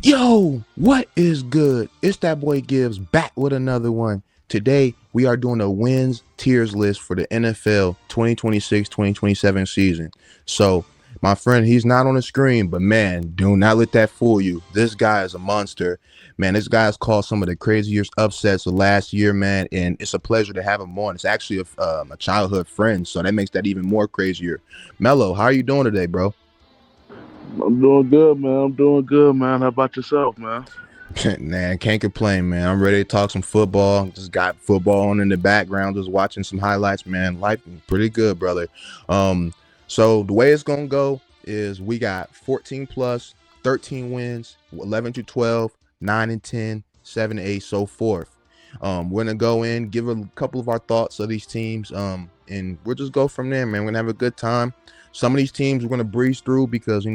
Yo, what is good? It's that boy Gibbs back with another one. Today, we are doing a wins tiers list for the NFL 2026-2027 season. So, my friend, he's not on the screen, but man, do not let that fool you. This guy is a monster. Man, this guy has caused some of the craziest upsets of last year, man, and it's a pleasure to have him on. It's actually a childhood friend, so that makes that even more crazier. Melo, how are you doing today, bro? I'm doing good, man. I'm doing good, man. How about yourself, man? Man, can't complain, man. I'm ready to talk some football. Just got football on in the background, just watching some highlights, man. Life is pretty good, brother. So the way it's gonna go is we got 14 plus, 13 wins, 11 to 12, 9 and 10, 7 to 8, so forth. We're gonna go in, give a couple of our thoughts of these teams, and we'll just go from there, man. We're gonna have a good time. Some of these teams we're gonna breeze through because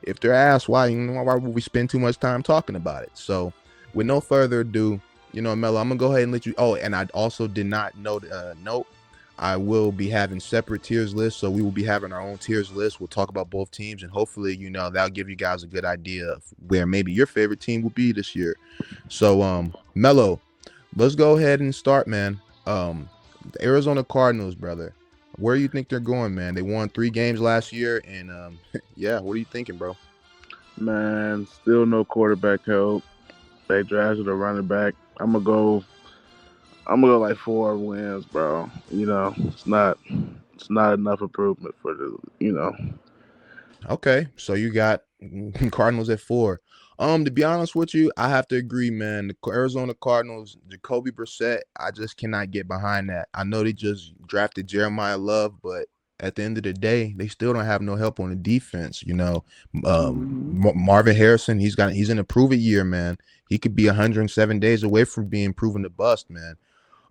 if they're asked why would we spend too much time talking about it? So, with no further ado, Melo, I'm gonna go ahead and let you. Oh, and I also did not note. I will be having separate tiers lists, so we will be having our own tiers list. We'll talk about both teams, and hopefully, that'll give you guys a good idea of where maybe your favorite team will be this year. So, Melo, let's go ahead and start, man. The Arizona Cardinals, brother. Where do you think they're going, man? They won 3 games last year, and yeah, what are you thinking, bro? Man, still no quarterback help. They drafted a running back. I'm gonna go like 4 wins, bro. It's not enough improvement for the. Okay, so you got Cardinals at 4. To be honest with you, I have to agree, man. The Arizona Cardinals, Jacoby Brissett, I just cannot get behind that. I know they just drafted Jeremiah Love, but at the end of the day, they still don't have no help on the defense. Marvin Harrison, he's in a prove it year, man. He could be 107 days away from being proven to bust, man.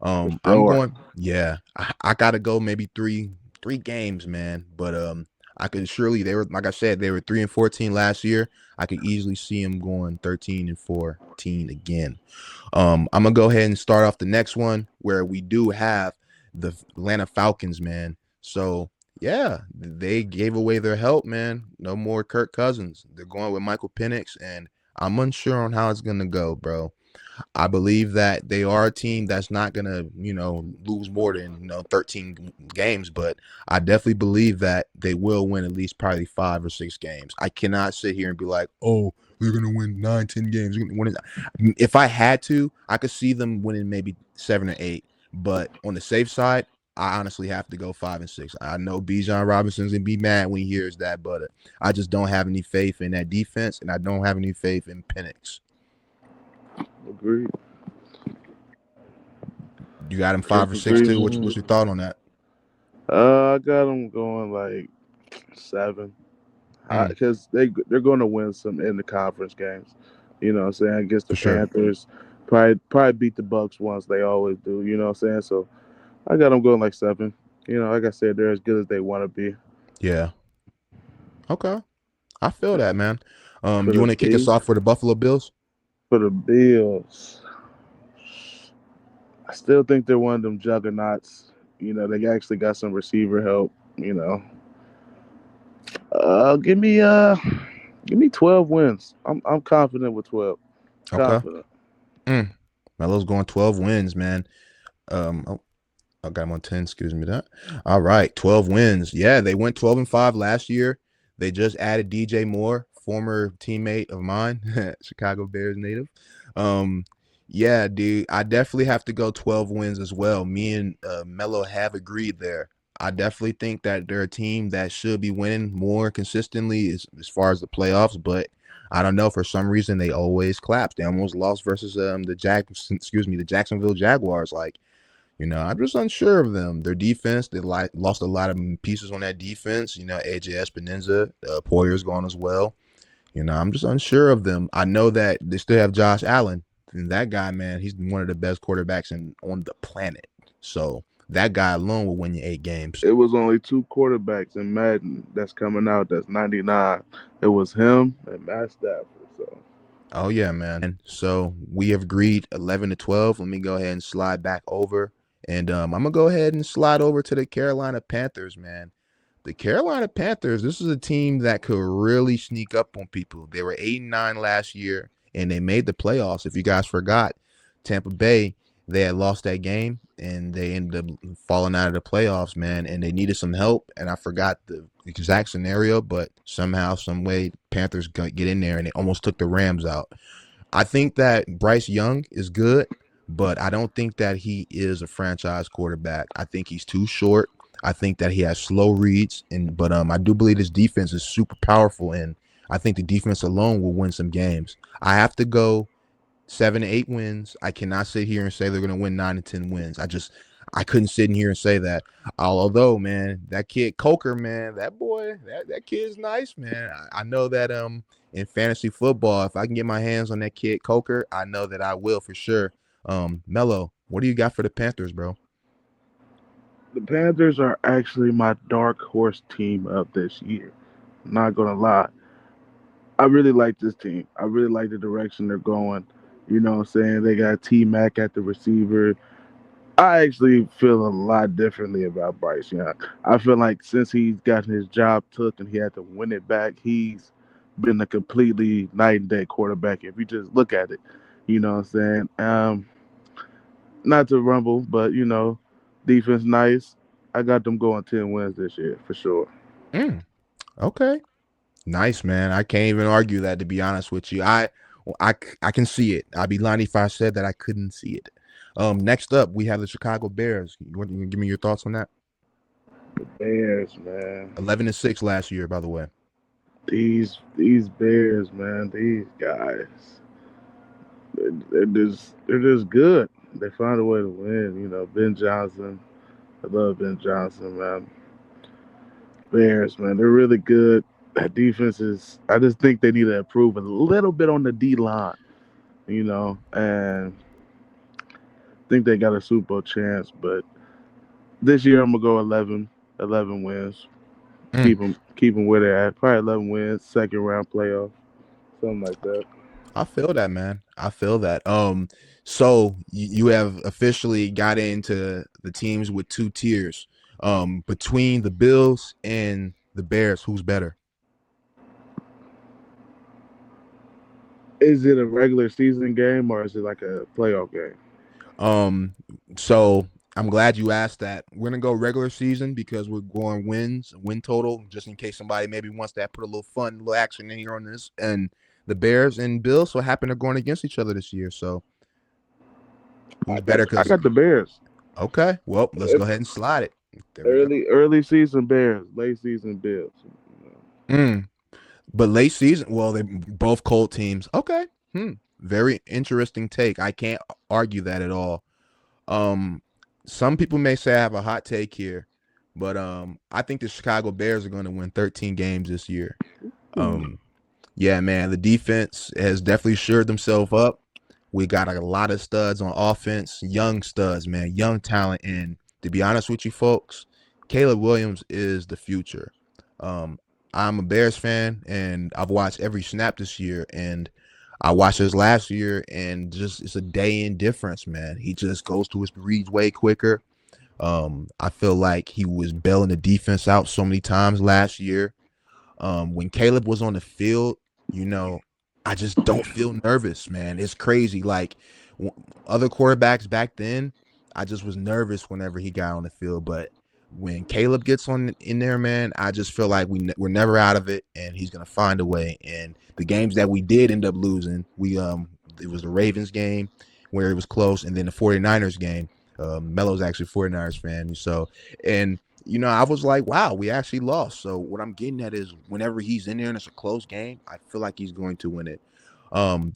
For I'm sure. going, yeah, I gotta go maybe three games, man. But I could surely they were like I said, they were 3-14 last year. I could easily see them going 13-14 again. I'm gonna go ahead and start off the next one where we do have the Atlanta Falcons, man. So yeah, they gave away their help, man. No more Kirk Cousins. They're going with Michael Penix, and I'm unsure on how it's gonna go, bro. I believe that they are a team that's not gonna, lose more than 13 games, but I definitely believe that they will win at least probably 5 or 6 games. I cannot sit here and be like, oh, they're gonna win 9, 10 games. They're gonna win it. If I had to, I could see them winning maybe 7 or 8. But on the safe side, I honestly have to go 5 and 6. I know Bijan Robinson's gonna be mad when he hears that, but I just don't have any faith in that defense, and I don't have any faith in Penix. Agreed. You got him 5 or 6 too. What's your thought on that? I got them going like 7, Mm, because they're going to win some in the conference games. You know what I'm saying? Against the for sure. Panthers, probably beat the Bucks once. They always do. You know what I'm saying? So I got them going like 7. Like I said, they're as good as they want to be. Yeah. Okay. I feel that, man. For You the want to kick us B, off for the Buffalo Bills? for the Bills, I still think they're one of them juggernauts. They actually got some receiver help. Give me 12 wins. I'm confident with 12. Okay. Confident. Melo's going 12 wins, man. Oh, I got him on 10. Excuse me that. All right, 12 wins. Yeah, they went 12-5 last year. They just added DJ Moore, former teammate of mine, Chicago Bears native. Yeah, dude, I definitely have to go 12 wins as well. Me and Melo have agreed there. I definitely think that they're a team that should be winning more consistently as far as the playoffs, but I don't know. For some reason, they always collapse. They almost lost versus the Jacksonville Jaguars. Like, I'm just unsure of them. Their defense, they lost a lot of pieces on that defense. AJ Espinoza, Poyer's gone as well. I'm just unsure of them. I know that they still have Josh Allen, and that guy, man, he's one of the best quarterbacks on the planet. So that guy alone will win you 8 games. It was only 2 quarterbacks in Madden that's coming out that's 99. It was him and Matt Stafford. So Oh yeah, man. And so we have agreed 11-12. Let me go ahead and slide back over, and I'm gonna go ahead and slide over to the Carolina Panthers, man. The Carolina Panthers, this is a team that could really sneak up on people. They were 8-9 last year and they made the playoffs. If you guys forgot, Tampa Bay, they had lost that game and they ended up falling out of the playoffs, man, and they needed some help. And I forgot the exact scenario, but somehow, some way, Panthers get in there and they almost took the Rams out. I think that Bryce Young is good, but I don't think that he is a franchise quarterback. I think he's too short. I think that he has slow reads, and but I do believe his defense is super powerful, and I think the defense alone will win some games. I have to go 7 to 8 wins. I cannot sit here and say they're going to win 9 to 10 wins. I couldn't sit in here and say that. Although, man, that kid Coker, man, that boy, that kid's nice, man. I know that in fantasy football, if I can get my hands on that kid Coker, I know that I will for sure. Melo, what do you got for the Panthers, bro? The Panthers are actually my dark horse team of this year. I'm not gonna lie. I really like this team. I really like the direction they're going. You know what I'm saying? They got T Mac at the receiver. I actually feel a lot differently about Bryce Young. I feel like since he's gotten his job took and he had to win it back, he's been a completely night and day quarterback. If you just look at it, you know what I'm saying? Not to rumble, but defense nice. I got them going 10 wins this year for sure. Mm, okay. Nice, man. I can't even argue that, to be honest with you. I can see it. I'd be lying if I said that I couldn't see it. Next up, we have the Chicago Bears. You give me your thoughts on that? Bears, man. 11-6 last year, by the way. These Bears, man. These guys, they're just good. They find a way to win. Ben Johnson. I love Ben Johnson, man. Bears, man. They're really good. That defense is. I just think they need to improve a little bit on the D line. And think they got a Super Bowl chance. But this year I'm gonna go 11 wins. Mm, Keep them where they're at. Probably 11 wins, second round playoff, something like that. I feel that, man. I feel that. So you have officially got into the teams with two tiers. Between the Bills and the Bears, who's better? Is it a regular season game or is it like a playoff game? Um, so I'm glad you asked that. We're gonna go regular season because we're going win total, just in case somebody maybe wants that, put a little fun, little action in here on this. And the Bears and Bills so happen to going against each other this year. So I who's got better? I Because got the Bears. okay, well, let's go ahead and slide it. There we go. Early season Bears, late season Bills. Mm. But late season, well, they both cold teams. Okay. Very interesting take. I can't argue that at all. Um, some people may say I have a hot take here, but I think the Chicago Bears are going to win 13 games this year. Hmm. Um, yeah, man, the defense has definitely shored themselves up. We got a lot of studs on offense, young studs, man, young talent. And to be honest with you, folks, Caleb Williams is the future. Um, I'm a Bears fan, and I've watched every snap this year, and I watched his last year, and just it's a day in difference, man. He just goes to his reads way quicker. I feel like he was bailing the defense out so many times last year. When Caleb was on the field, you know, I just don't feel nervous, man. It's crazy. Like w- other quarterbacks back then, I just was nervous whenever he got on the field. But when Caleb gets on in there, man, I just feel like we're never out of it, and he's gonna find a way. And the games that we did end up losing, we it was the Ravens game where it was close, and then the 49ers game. Melo's actually a 49ers fan, so and I was like, wow, we actually lost. So what I'm getting at is whenever he's in there and it's a close game, I feel like he's going to win it. Um,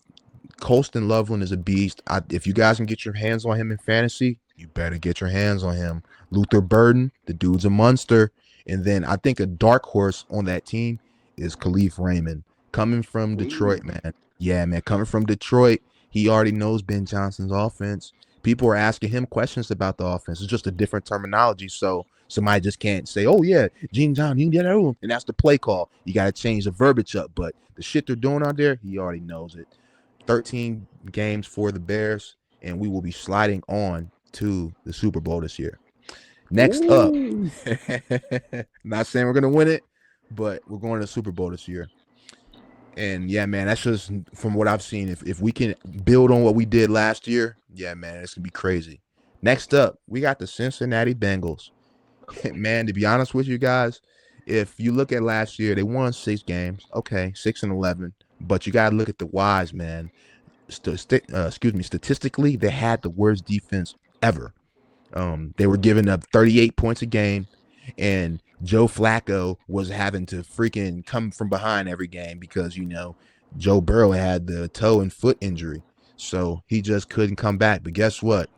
Colston Loveland is a beast. If you guys can get your hands on him in fantasy, you better get your hands on him. Luther Burden, the dude's a monster. And then I think a dark horse on that team is Khalif Raymond. Coming from Ooh. Detroit, man. Yeah, man. Coming from Detroit, he already knows Ben Johnson's offense. People are asking him questions about the offense. It's just a different terminology. So somebody just can't say, oh, yeah, Gene John, he did that. And that's the play call. You got to change the verbiage up. But the shit they're doing out there, he already knows it. 13 games for the Bears, and we will be sliding on to the Super Bowl this year. Next up, Ooh. not saying we're gonna win it, but we're going to the Super Bowl this year. And yeah, man, that's just from what I've seen. If we can build on what we did last year, yeah, man, it's gonna be crazy. Next up, we got the Cincinnati Bengals. Man, to be honest with you guys, if you look at last year, they won 6 games. Okay, 6-11. But you gotta look at the whys, man. Statistically, they had the worst defense ever. They were giving up 38 points a game, and Joe Flacco was having to freaking come from behind every game because Joe Burrow had the toe and foot injury, so he just couldn't come back. But guess what?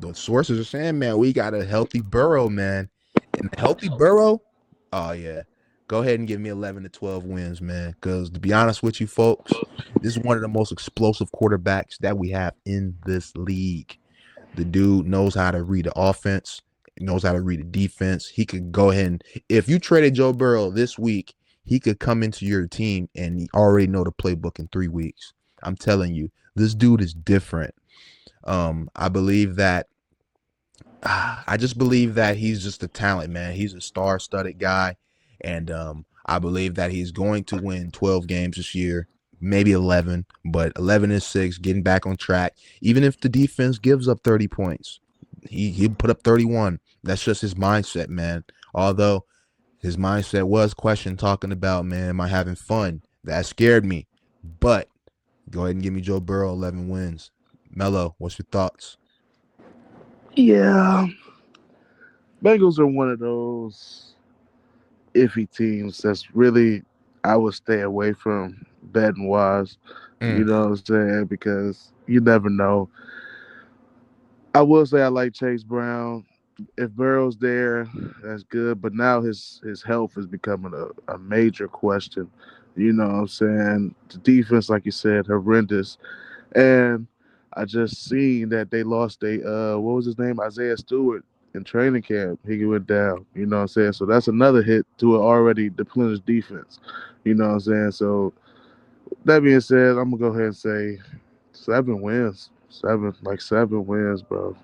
The sources are saying, man, we got a healthy Burrow, man, and a healthy Burrow. Oh yeah, go ahead and give me 11 to 12 wins, man. Because to be honest with you, folks, this is one of the most explosive quarterbacks that we have in this league. The dude knows how to read the offense, knows how to read the defense. He could go ahead and, if you traded Joe Burrow this week, he could come into your team and he already know the playbook in 3 weeks. I'm telling you, this dude is different. I believe that I just believe that he's just a talent, man. He's a star-studded guy, and I believe that he's going to win 12 games this year, maybe 11, but 11-6, getting back on track. Even if the defense gives up 30 points, he'll put up 31. That's just his mindset, man. Although his mindset was questioned, talking about, man, am I having fun? That scared me. But go ahead and give me Joe Burrow 11 wins. Melo, what's your thoughts? Yeah, Bengals are one of those iffy teams that's really I would stay away from betting wise. You Mm. know what I'm saying? Because you never know. I will say I like Chase Brown. If Burrow's there, that's good. But now his health is becoming a major question. You know what I'm saying? The defense, like you said, horrendous. And I just seen that they lost a what was his name? Isaiah Stewart in training camp. He went down. You know what I'm saying? So that's another hit to an already depleted defense. You know what I'm saying? So that being said, I'm gonna go ahead and say 7 wins. 7 wins, bro.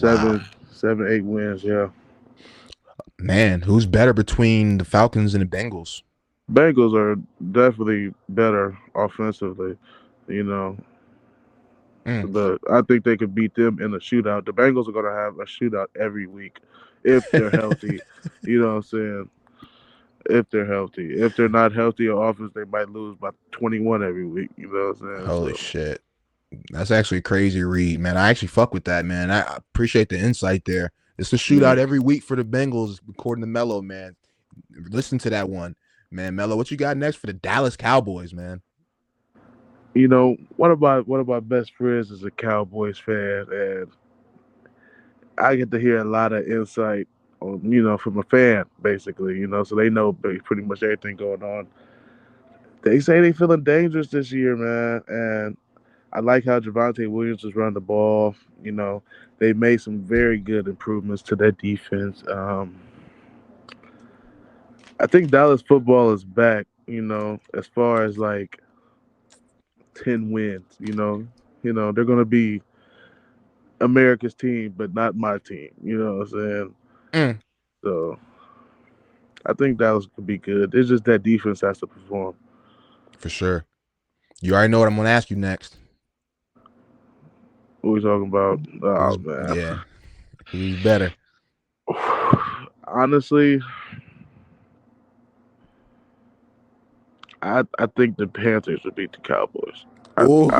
Wow. 7, 8 wins, yeah. Man, who's better between the Falcons and the Bengals? Bengals are definitely better offensively, you know. Mm. But I think they could beat them in a shootout. The Bengals are gonna have a shootout every week if they're healthy. You know what I'm saying? If they're healthy. If they're not healthy on offense, they might lose by 21 every week. You know what I'm saying? Holy So shit. That's actually a crazy read, man. I actually fuck with that, man. I appreciate the insight there. It's a yeah. shootout every week for the Bengals, according to Melo, man. Listen to that one. Man, Melo, what you got next for the Dallas Cowboys, man? You know, one of my best friends is a Cowboys fan, and I get to hear a lot of insight on from a fan basically. So they know pretty much everything going on. They say they feeling dangerous this year, man, and I like how Javante Williams is running the ball. They made some very good improvements to their defense. I think Dallas football is back. As far as like 10 wins. They're gonna be America's team, but not my team. You know what I'm saying? Mm, So I think Dallas could be good. It's just that defense has to perform. for sure. You already know what I'm gonna ask you next. What we talking about? Oh Who's man. yeah, who's better? Honestly, I think the Panthers would beat the Cowboys. Oh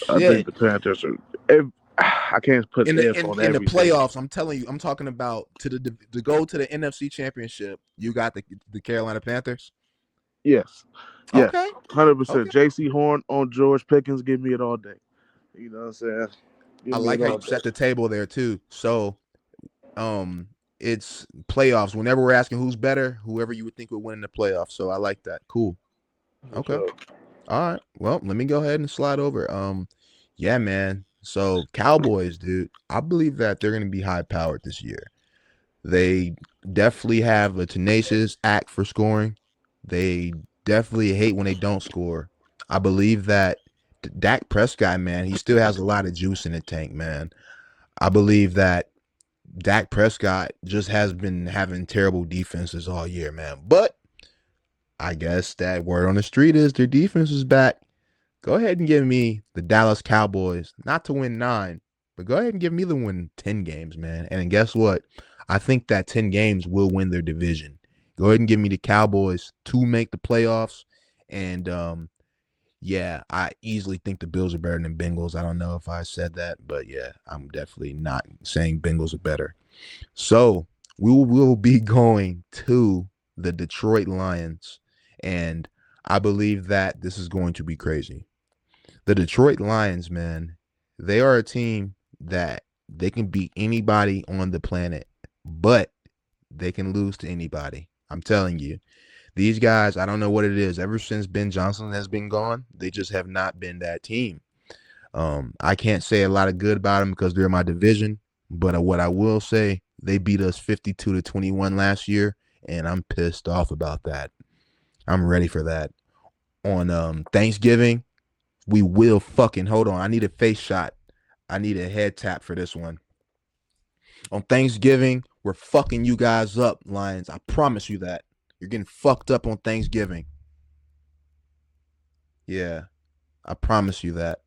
I think shit. the Panthers are. If, I can't put In the if in, on in the everything. playoffs, I'm telling you, I'm talking about to go to the NFC Championship. You got the Carolina Panthers. Yes, yes, Okay, 100%. okay. J.C. Horn on George Pickens. Give me it all day. You know what I'm saying? I Give me it like how all you day. set the table there too. So, um, it's playoffs. Whenever we're asking who's better, whoever you would think would win in the playoffs. So I like that. Cool. For Okay. sure. All right. Well, let me go ahead and slide over. Yeah, man. So Cowboys, dude, I believe that they're gonna be high powered this year. They definitely have a tenacious act for scoring. They definitely hate when they don't score. I believe that Dak Prescott, man, he still has a lot of juice in the tank, man. I believe that Dak Prescott just has been having terrible defenses all year, man. But I guess that word on the street is their defense is back. Go ahead and give me the Dallas Cowboys, not to win 9, but go ahead and give me the win 10 games, man. And guess what? I think that 10 games will win their division. Go ahead and give me the Cowboys to make the playoffs. And yeah, I easily think the Bills are better than Bengals. I don't know if I said that, but yeah, I'm definitely not saying Bengals are better. So we will be going to the Detroit Lions. And I believe that this is going to be crazy. The Detroit Lions, man, they are a team that they can beat anybody on the planet, but they can lose to anybody. I'm telling you. These guys, I don't know what it is. Ever since Ben Johnson has been gone, they just have not been that team. I can't say a lot of good about them because they're in my division, but what I will say, they beat us 52-21 last year, and I'm pissed off about that. I'm ready for that. On Thanksgiving, we will fucking hold on. I need a face shot. I need a head tap for this one. On Thanksgiving, we're fucking you guys up, Lions. I promise you that. You're getting fucked up on Thanksgiving. Yeah, I promise you that.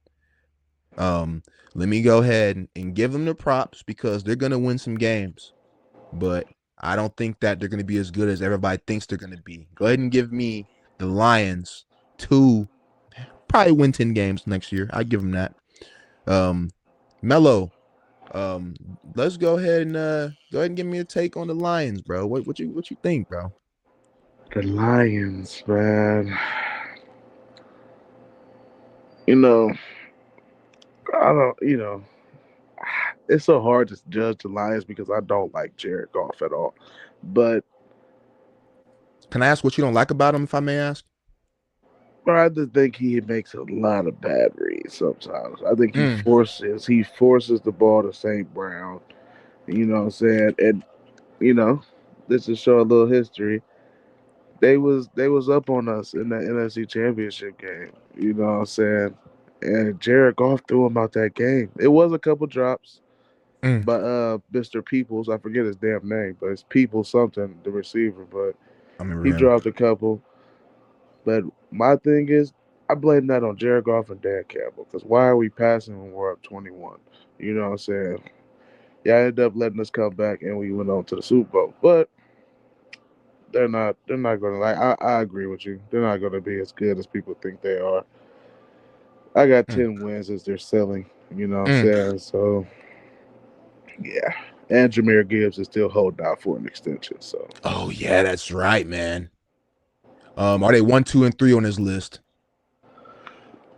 Let me go ahead and give them the props because they're gonna win some games, but I don't think that they're gonna be as good as everybody thinks they're gonna be. Go ahead and give me the Lions to probably win 10 games next year. I give them that. Um, Melo, um, let's go ahead and give me a take on the Lions, bro. What you think, bro? The Lions, man. You know, I don't. It's so hard to judge the Lions because I don't like Jared Goff at all. But Can I ask what you don't like about him, if I may ask? I just think he makes a lot of bad reads sometimes. I think he Mm, forces the ball to St. Brown. You know what I'm saying? And you know, this to show a little history. They was up on us in the NFC Championship game. You know what I'm saying? And Jared Goff threw him out that game. It was a couple drops, mm. but Mr. Peoples, I forget his damn name, but it's Peoples something, the receiver, but I remember he him. dropped a couple. But my thing is, I blame that on Jared Goff and Dan Campbell. Because why are we passing when we're up 21? You know what I'm saying? Yeah, I ended up letting us come back, and we went on to the Super Bowl. But they're not gonna like. I agree with you. They're not gonna be as good as people think they are. I got Mm, 10 wins as they're selling. You know what I'm mm. saying? So yeah, and Jameer Gibbs is still holding out for an extension. So Oh yeah, that's right, man. Are they 1, 2, and 3 on this list?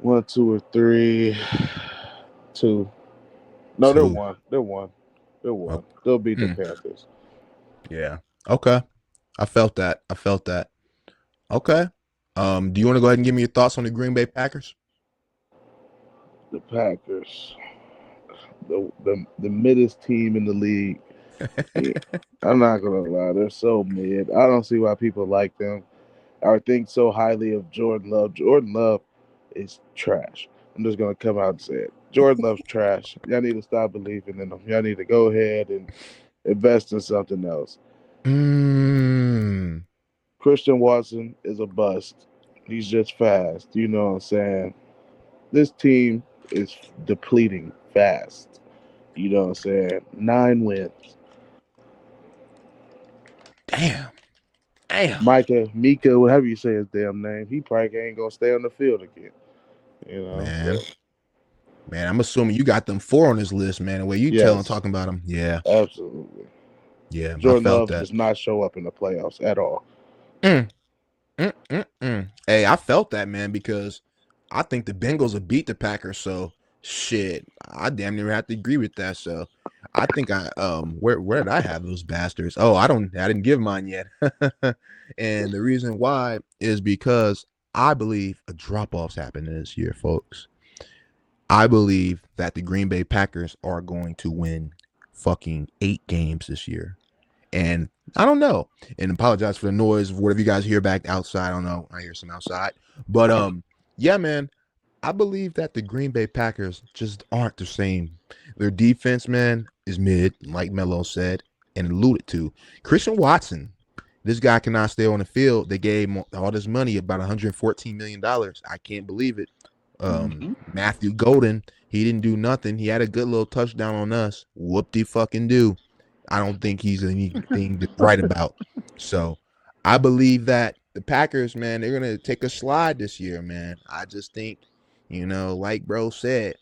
one, two, or three, two. No, they're 2. one. They're one. They're Oh, one. They'll beat the mm, Panthers. yeah. Okay. I felt that. I felt that. Okay. Do you want to go ahead and give me your thoughts on the Green Bay Packers? The Packers, the middest team in the league. Yeah, I'm not gonna lie, they're so mid. I don't see why people like them or think so highly of Jordan Love. Jordan Love is trash. I'm just gonna come out and say it. Jordan Love's trash. Y'all need to stop believing in him. Y'all need to go ahead and invest in something else. Mm, Christian Watson is a bust. He's just fast. You know what I'm saying? This team is depleting fast. You know what I'm saying? 9 wins. damn. Damn. Mika, whatever you say his damn name, he probably ain't gonna stay on the field again. You know, Man. but Man, I'm assuming you got them 4 on this list, man. The way you yes, talking about them. Yeah. absolutely. Yeah. I Jordan felt Love that. does not show up in the playoffs at all. Mm, Hey, I felt that, man, because I think the Bengals will beat the Packers. So shit, I damn near have to agree with that. So I think where did I have those bastards? Oh, I didn't give mine yet. And the reason why is because I believe a drop off's happening this year, folks. I believe that the Green Bay Packers are going to win fucking 8 games this year. And I don't know. And apologize for the noise, whatever you guys hear back outside. I don't know. I hear some outside. But yeah, man. I believe that the Green Bay Packers just aren't the same. Their defense, man, is mid, like Melo said and alluded to. Christian Watson, this guy cannot stay on the field. They gave him all this money, about $114 million. I can't believe it. Hmm. Matthew Golden, he didn't do nothing. He had a good little touchdown on us. Whoop de fucking do. I don't think he's anything to write about. So I believe that the Packers, man, they're gonna take a slide this year, man. I just think, like bro said,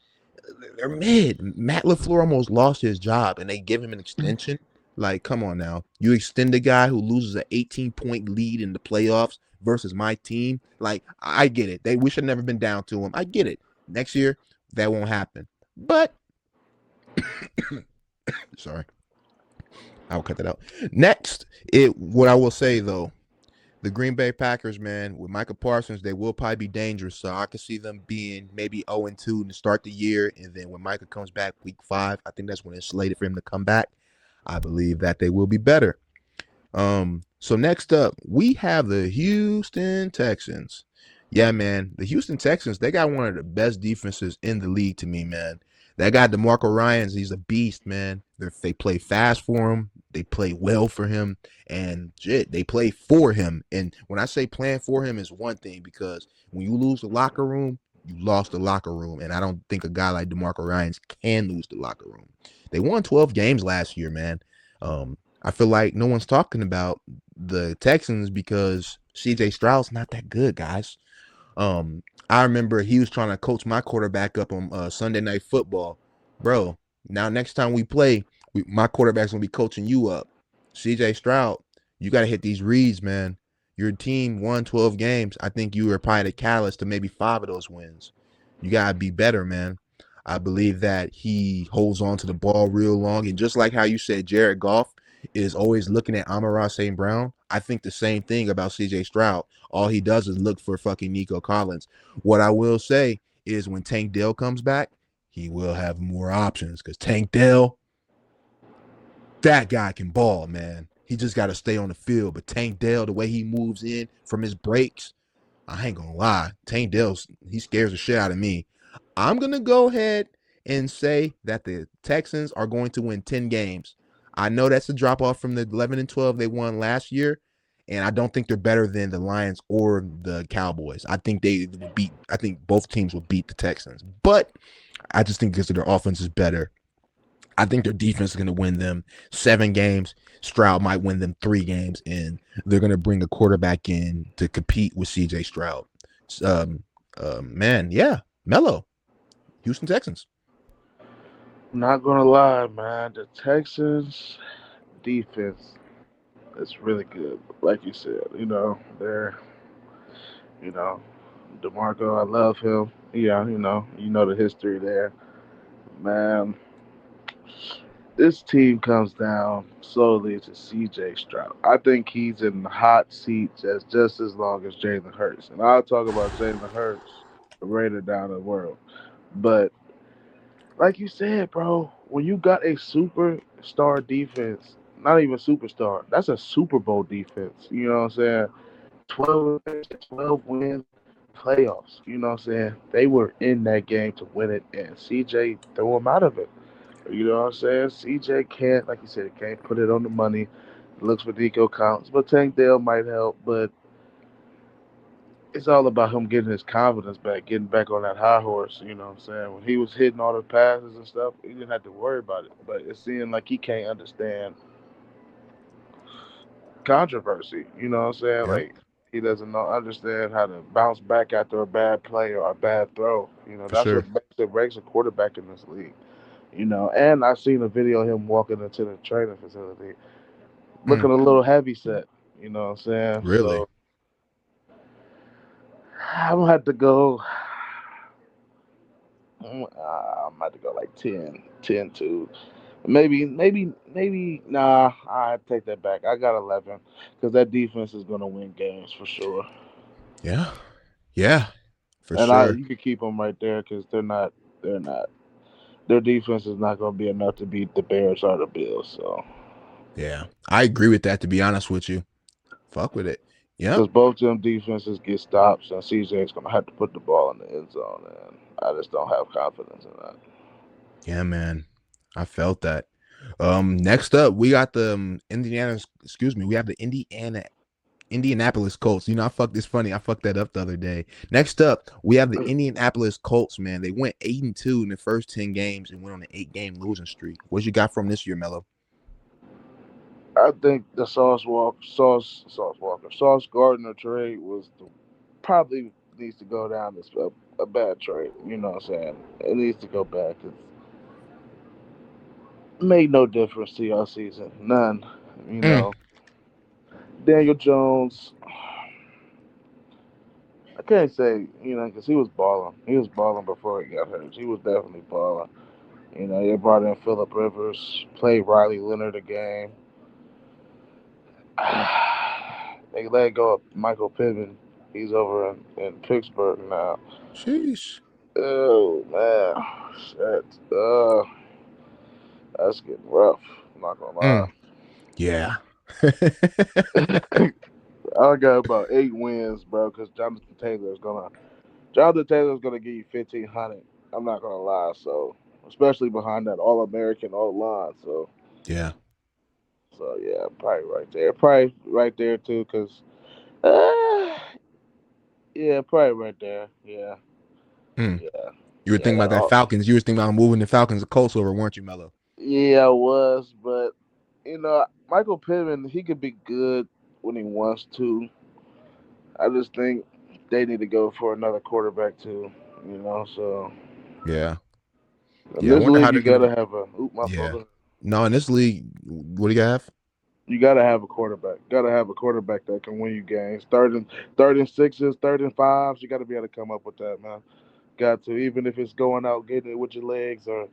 they're mid. Matt LaFleur almost lost his job and they give him an extension. Like, come on now. You extend a guy who loses an 18-point lead in the playoffs versus my team. Like, I get it. We should have never been down to him. I get it. Next year, that won't happen. But sorry. I'll cut that out. Next, what I will say though, the Green Bay Packers, man, with Micah Parsons, they will probably be dangerous. So I could see them being maybe 0-2 to start the year. And then when Micah comes back week 5, I think that's when it's slated for him to come back. I believe that they will be better. So next up, we have the Houston Texans. Yeah, man, the Houston Texans, they got one of the best defenses in the league to me, man. That guy DeMarco Ryans, he's a beast, man. They play fast for him, they play well for him, and shit, they play for him. And when I say playing for him is one thing, because when you lose the locker room, you lost the locker room. And I don't think a guy like DeMarco Ryans can lose the locker room. They won 12 games last year, man. I feel like no one's talking about the Texans because CJ Stroud's not that good, guys. I remember he was trying to coach my quarterback up on Sunday Night Football, bro. Now next time we play, my quarterback's gonna be coaching you up. CJ Stroud, you got to hit these reads, man. Your team won 12 games. I think you were probably the catalyst to maybe 5 of those wins. You gotta be better, man. I believe that he holds on to the ball real long, and just like how you said, Jared Goff is always looking at Amon-Ra St. Brown. I think the same thing about CJ Stroud. All he does is look for fucking Nico Collins. What I will say is when Tank Dell comes back, he will have more options because Tank Dell, that guy can ball, man. He just got to stay on the field. But Tank Dell, the way he moves in from his breaks, I ain't gonna lie. Tank Dell, he scares the shit out of me. I'm gonna go ahead and say that the Texans are going to win 10 games. I know that's a drop off from the 11 and 12 they won last year, and I don't think they're better than the Lions or the Cowboys. I think they will beat. I think both teams will beat the Texans, but I just think because their offense is better. I think their defense is going to win them 7 games. Stroud might win them 3 games, and they're going to bring a quarterback in to compete with CJ Stroud. Um, man, yeah, Melo, Houston Texans. Not gonna lie, man. The Texans defense is really good. Like you said, they're you know, DeMarco, I love him. Yeah, you know the history there. Man, this team comes down solely to CJ Stroud. I think he's in the hot seat just as long as Jalen Hurts. And I'll talk about Jalen Hurts later down the world. But like you said, bro, when you got a superstar defense, not even superstar, that's a Super Bowl defense. You know what I'm saying? 12 wins, playoffs. You know what I'm saying? They were in that game to win it, and CJ threw them out of it. You know what I'm saying? CJ can't, like you said, can't put it on the money. Looks for Nico counts, but Tank Dell might help. But it's all about him getting his confidence back, getting back on that high horse. You know what I'm saying? When he was hitting all the passes and stuff, he didn't have to worry about it. But it seemed like he can't understand controversy. You know what I'm saying? Yeah, Like he doesn't know understand how to bounce back after a bad play or a bad throw. for That's sure. what makes a quarterback in this league. And I seen a video of him walking into the training facility Mm, looking a little heavy set. You know what I'm saying? really? So I'm gonna have to go. I'm about to go like 10 to maybe. Nah, I take that back. I got 11 because that defense is gonna win games for sure. Yeah, yeah, for And sure. you could keep them right there because they're not. Their defense is not gonna be enough to beat the Bears or the Bills. So Yeah, I agree with that. To be honest with you, fuck with it. Yep. because both them defenses get stops, and CJ's gonna have to put the ball in the end zone, and I just don't have confidence in that. Yeah, man. I felt that. Next up, we got the we have the Indianapolis Colts. You know, I fucked this funny. I fucked that up the other day. Next up, we have the Indianapolis Colts, man. They went 8-2 in the first 10 games and went on an 8-game losing streak. What you got from this year, Melo? I think the Sauce Gardner trade was probably needs to go down as a bad trade. You know what I'm saying? It needs to go back. It made no difference to your season, none. You Mm, know, Daniel Jones. I can't say because he was balling. He was balling before he got hurt. He was definitely balling. They brought in Phillip Rivers, played Riley Leonard a game. They let go of Michael Pittman. He's over in Pittsburgh now. sheesh. Oh man, shit. That's getting rough. I'm not gonna lie. Mm, yeah. I got about 8 wins, bro. Because Jonathan Taylor's gonna give you 1,500. I'm not gonna lie. So especially behind that All American O line. Yeah. So yeah, probably right there. Probably right there too. Cause uh, yeah, probably right there. Yeah, Mm. yeah, You were yeah. thinking about that Falcons. You were thinking about moving the Falcons to Colts over, weren't you, Melo? Yeah, I was, but Michael Pittman, he could be good when he wants to. I just think they need to go for another quarterback too. So Yeah. in Yeah. I this wonder league, how you they're gonna. gotta have a. Oop, my Yeah. fault. No, in this league, what do you have? You gotta have a quarterback. Gotta have a quarterback that can win you games. Third and sixes, 3rd and 5s. You gotta be able to come up with that, man. Got to, even if it's going out getting it with your legs or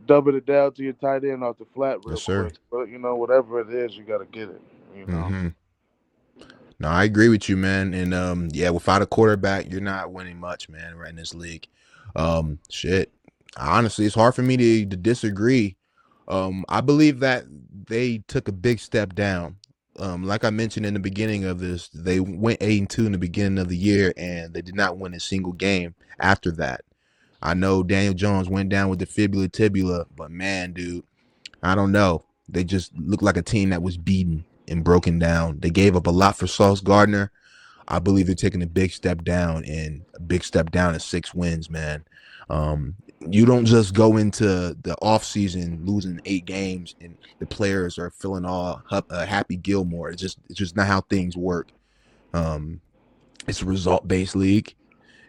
dumping it down to your tight end off the flat Yes, real sir. quick. But whatever it is, you gotta get it. You know. Mm-hmm. No, I agree with you, man. And yeah, without a quarterback, you're not winning much, man, right in this league. Shit. Honestly, it's hard for me to disagree. I believe that they took a big step down. Like I mentioned in the beginning of this, they went 8-2 in the beginning of the year, and they did not win a single game after that. I know Daniel Jones went down with the fibula tibula, but man, dude, I don't know. They just looked like a team that was beaten and broken down. They gave up a lot for Sauce Gardner. I believe they're taking a big step down, and a big step down is 6 wins, man. You don't just go into the offseason losing 8 games and the players are feeling all happy Gilmore. It's just not how things work. Um, it's a result based league,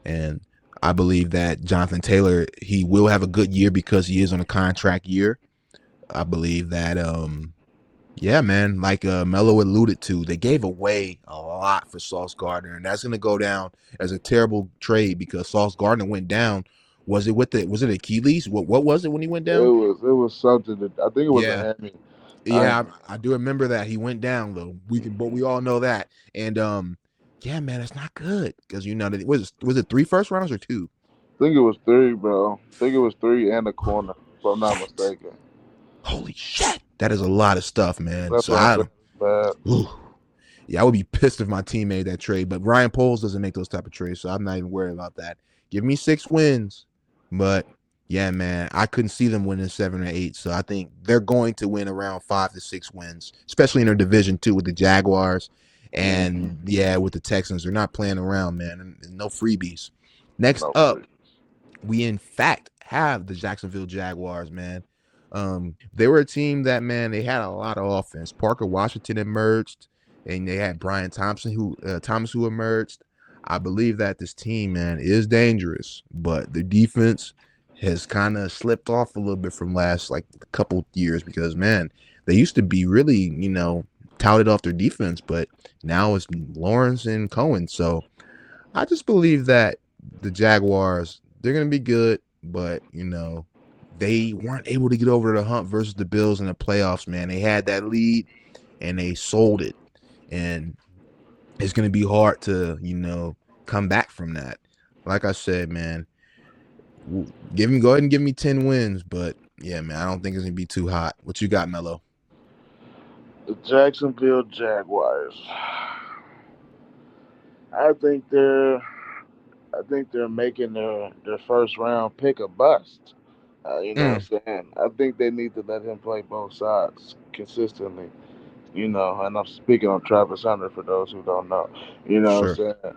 and I believe that Jonathan Taylor, he will have a good year because he is on a contract year. I believe that yeah, man, like Melo alluded to, they gave away a lot for Sauce Gardner, and that's gonna go down as a terrible trade because Sauce Gardner went down. Was it Achilles? What was it when he went down? It was something that I think it was a Yeah. hammy. I Yeah, I do remember that he went down though. But we all know that. And yeah, man, it's not good because that was it 3 first rounders or 2? think it was three, bro. I think it was three and a corner, if I'm not mistaken. Holy shit, that is a lot of stuff, man. That's So what I'm saying. Bad. ooh, yeah, I would be pissed if my team made that trade. But Ryan Poles doesn't make those type of trades, so I'm not even worried about that. Give me 6 wins, but yeah, man, I couldn't see them winning 7 or 8. So I think they're going to win around 5 to 6 wins, especially in their division too with the Jaguars Mm-hmm. and yeah, with the Texans. They're not playing around, man. And no freebies. Next No up, free. we in fact have the Jacksonville Jaguars, man. They were a team that, man, they had a lot of offense. Parker Washington emerged, and they had Brian Thomas who emerged. I believe that this team, man, is dangerous, but the defense has kind of slipped off a little bit from last like a couple years because, man, they used to be really, touted off their defense, but now it's Lawrence and Cohen. So I just believe that the Jaguars, they're gonna be good, but they weren't able to get over the hump versus the Bills in the playoffs, man. They had that lead and they sold it. And it's gonna be hard to, come back from that. Like I said, man, go ahead and give me 10 wins, but yeah, man, I don't think it's gonna be too hot. What you got, Melo? The Jacksonville Jaguars. I think they're I think they're making their first round pick a bust. You know Mm, what I'm saying? I think they need to let him play both sides consistently. You know, and I'm speaking on Travis Hunter for those who don't know. You know what sure. I'm saying?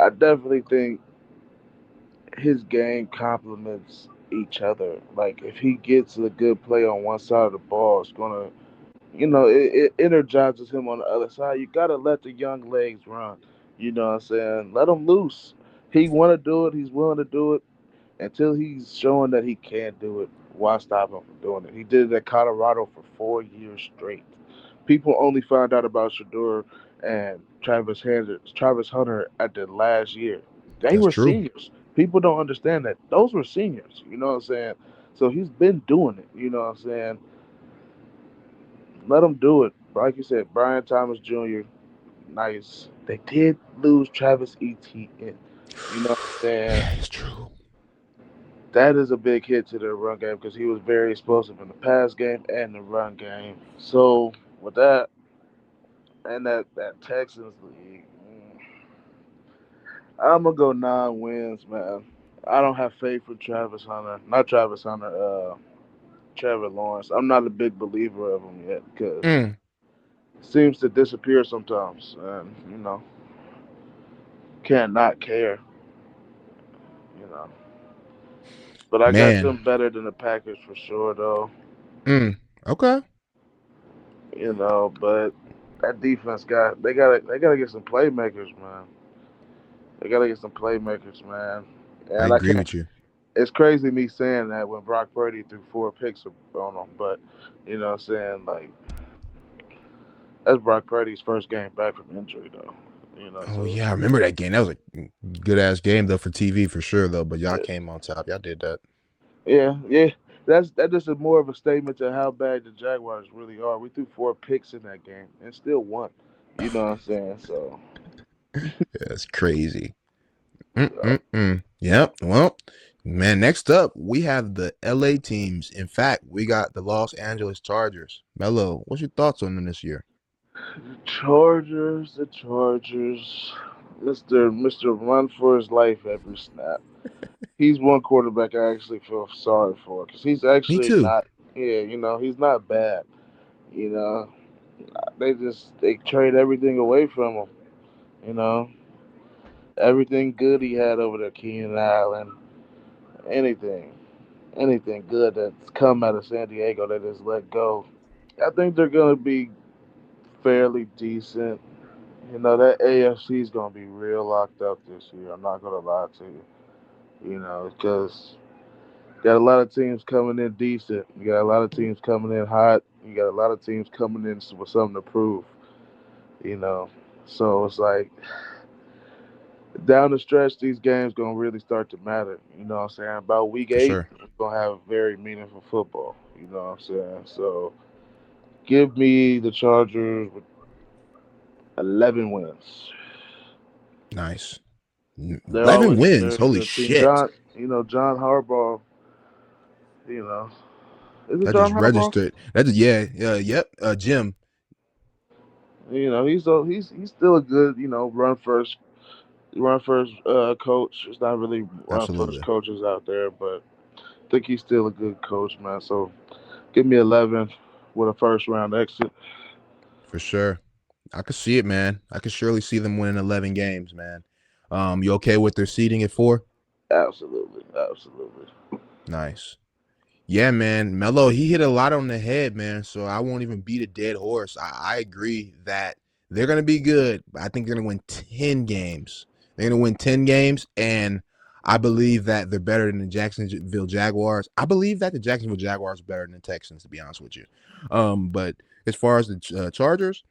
I definitely think his game complements each other. Like if he gets a good play on one side of the ball, it's gonna, it energizes him on the other side. You gotta let the young legs run. You know what I'm saying? Let him loose. He want to do it. He's willing to do it until he's showing that he can't do it. Why stop him from doing it? He did it at Colorado for 4 years straight. People only found out about Shador and Travis Hunter at the last year. They That's were true. seniors. People don't understand that. Those were seniors. You know what I'm saying? So he's been doing it. You know what I'm saying? Let him do it. Like you said, Brian Thomas Jr. Nice. They did lose Travis Etienne. You know what I'm saying? That is true. That is a big hit to their run game because he was very explosive in the pass game and the run game. So with that and that Texans league, I'm gonna go 9 wins, man. I don't have faith for Travis Hunter. Not Travis Hunter. Trevor Lawrence. I'm not a big believer of him yet because Mm, seems to disappear sometimes, and can't not care. You know. But I got man. them better than the Packers for sure, though. Mm, okay. But that defense they gotta get some playmakers, man. They gotta get some playmakers, man. I And I agree can't. with you. It's crazy me saying that when Brock Purdy threw 4 picks on them, but what I'm saying, like, that's Brock Purdy's first game back from injury, though. Oh So yeah, I remember that game. That was a good ass game though for TV for sure though. But y'all yeah, came on top. Y'all did that. yeah. That just is more of a statement to how bad the Jaguars really are. We threw 4 picks in that game and still won. You know what I'm saying? So That's crazy. Mm-mm-mm. Yep. Well, man, next up, we have the LA teams. In fact, we got the Los Angeles Chargers. Melo, what's your thoughts on them this year? the Chargers, Mister Run for his life every snap. He's one quarterback I actually feel sorry for because he's Me actually too. not. Yeah, he's not bad. You know, they trade everything away from him. You know, everything good he had over there, Keenan Allen, anything, anything good that's come out of San Diego, they just let go. I think they're gonna be fairly decent. That AFC is gonna be real locked up this year. I'm not gonna lie to you. Because you got a lot of teams coming in decent. You got a lot of teams coming in hot. You got a lot of teams coming in with something to prove. You know, so it's like down the stretch, these games gonna really start to matter. You know what I'm saying? About week For eight, sure. we're gonna have very meaningful football. You know what I'm saying? So give me the Chargers with 11 wins. Nice. They're 11 always a wins. very Holy good team. shit. John Harbaugh. You know, is it That John just Harbaugh? registered. That just, yeah, yep. Jim. He's still a good run first coach. There's not really run first Absolutely. coaches out there, but I think he's still a good coach, man. So give me 11 with a first round exit. For sure. I could see it, man. I could surely see them winning 11 games, man. You okay with their seeding at 4? Absolutely, absolutely. Nice. Yeah, man. Melo, he hit a lot on the head, man. So I won't even beat a dead horse. I agree that they're going to be good. I think they're going to win 10 games. They're going to win 10 games. And I believe that they're better than the Jacksonville Jaguars. I believe that the Jacksonville Jaguars are better than the Texans, to be honest with you. But as far as the Chargers,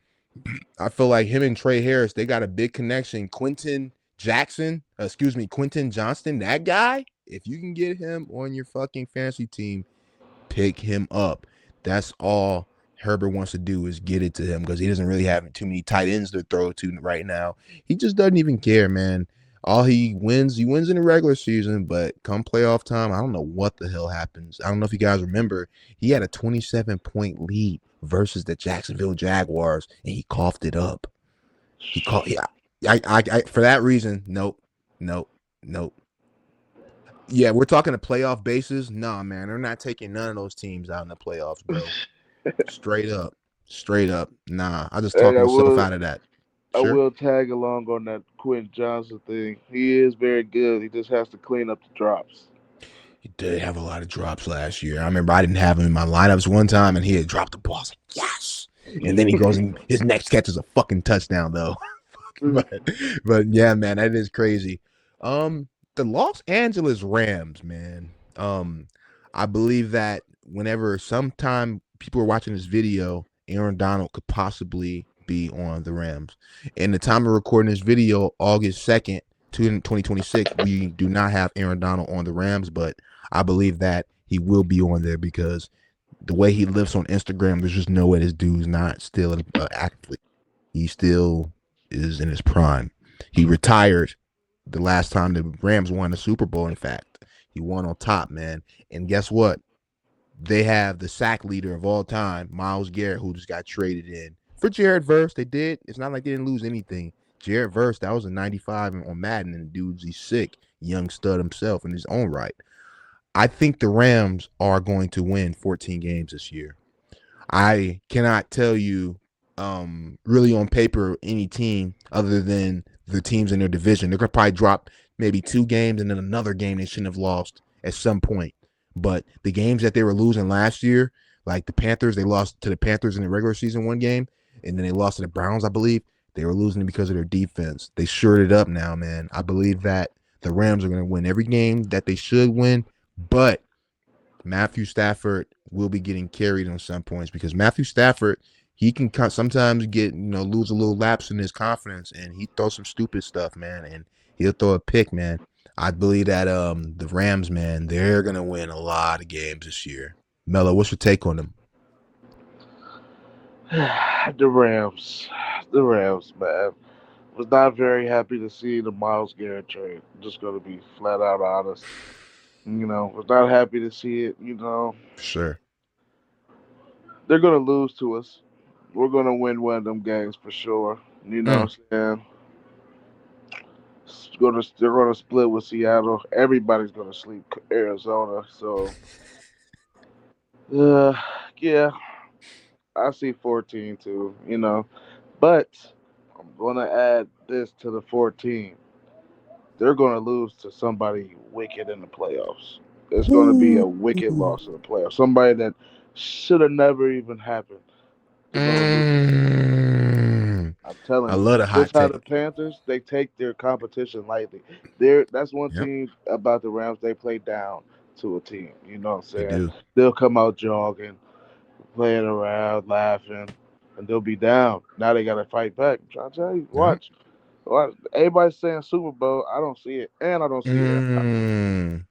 I feel like him and Trey Harris, they got a big connection. Quentin Johnston, that guy, if you can get him on your fucking fantasy team, pick him up. That's all Herbert wants to do is get it to him because he doesn't really have too many tight ends to throw to right now. He just doesn't even care, man. All he wins in the regular season, but come playoff time, I don't know what the hell happens. I don't know if you guys remember, he had a 27-point lead versus the Jacksonville Jaguars, and he coughed it up. He called, yeah. For that reason, nope, nope, nope. Yeah, we're talking a playoff basis. Nah, man, they're not taking none of those teams out in the playoffs, bro. Straight up, straight up. Nah, I just And talked I myself will out of that. I Sure. will tag along on that Quentin Johnson thing. He is very good. He just has to clean up the drops. He did have a lot of drops last year. I remember I didn't have him in my lineups one time, and he had dropped the ball. I was like, yes. And then he goes and his next catch is a fucking touchdown, though. but yeah, man, that is crazy. The Los Angeles Rams, man. I believe that whenever sometime people are watching this video, Aaron Donald could possibly be on the Rams. In the time of recording this video, August 2nd, 2026, we do not have Aaron Donald on the Rams, but I believe that he will be on there because the way he lives on Instagram, there's just no way this dude's not still an athlete. He still is in his prime. He retired the last time the Rams won the Super Bowl. In fact, he won on top, man. And guess what? They have the sack leader of all time, Myles Garrett, who just got traded in for Jared Verse. They did. It's not like they didn't lose anything. Jared Verse, that was a 95 on Madden, and the dude's he's sick, young stud himself in his own right. I think the Rams are going to win 14 games this year. I cannot tell you really on paper any team other than the teams in their division. They're gonna probably drop maybe 2 games and then another game they shouldn't have lost at some point. But the games that they were losing last year, like the Panthers, they lost to the Panthers in the regular season one game, and then they lost to the Browns, I believe. They were losing because of their defense. They shored it up now, man. I believe that the Rams are going to win every game that they should win, but Matthew Stafford will be getting carried on some points because Matthew Stafford, he can sometimes get, lose a little lapse in his confidence, and he throws some stupid stuff, man, and he'll throw a pick, man. I believe that the Rams, man, they're gonna win a lot of games this year. Melo, what's your take on them? the Rams. The Rams, man. Was not very happy to see the Miles Garrett trade. Just gonna be flat out honest. Was not happy to see it. Sure. They're gonna lose to us. We're gonna win one of them games for sure. You know Mm. what I'm saying? They're gonna split with Seattle. Everybody's gonna sleep Arizona. So, uh, yeah, I see 14 too. But I'm gonna add this to the 14. They're gonna lose to somebody wicked in the playoffs. It's gonna be Ooh. a wicked loss in the playoffs. Somebody that should have never even happened. They're gonna lose. Mm. I'm I telling you, love the hot just how take. the Panthers they take their competition lightly. That's one Yep, team about the Rams they play down to a team. You know what I'm they saying? do. They'll come out jogging, playing around, laughing, and they'll be down. Now they gotta fight back. I'm trying to tell you, Yep. watch. Watch. Everybody's saying Super Bowl. I don't see it, and I don't see it. Mm.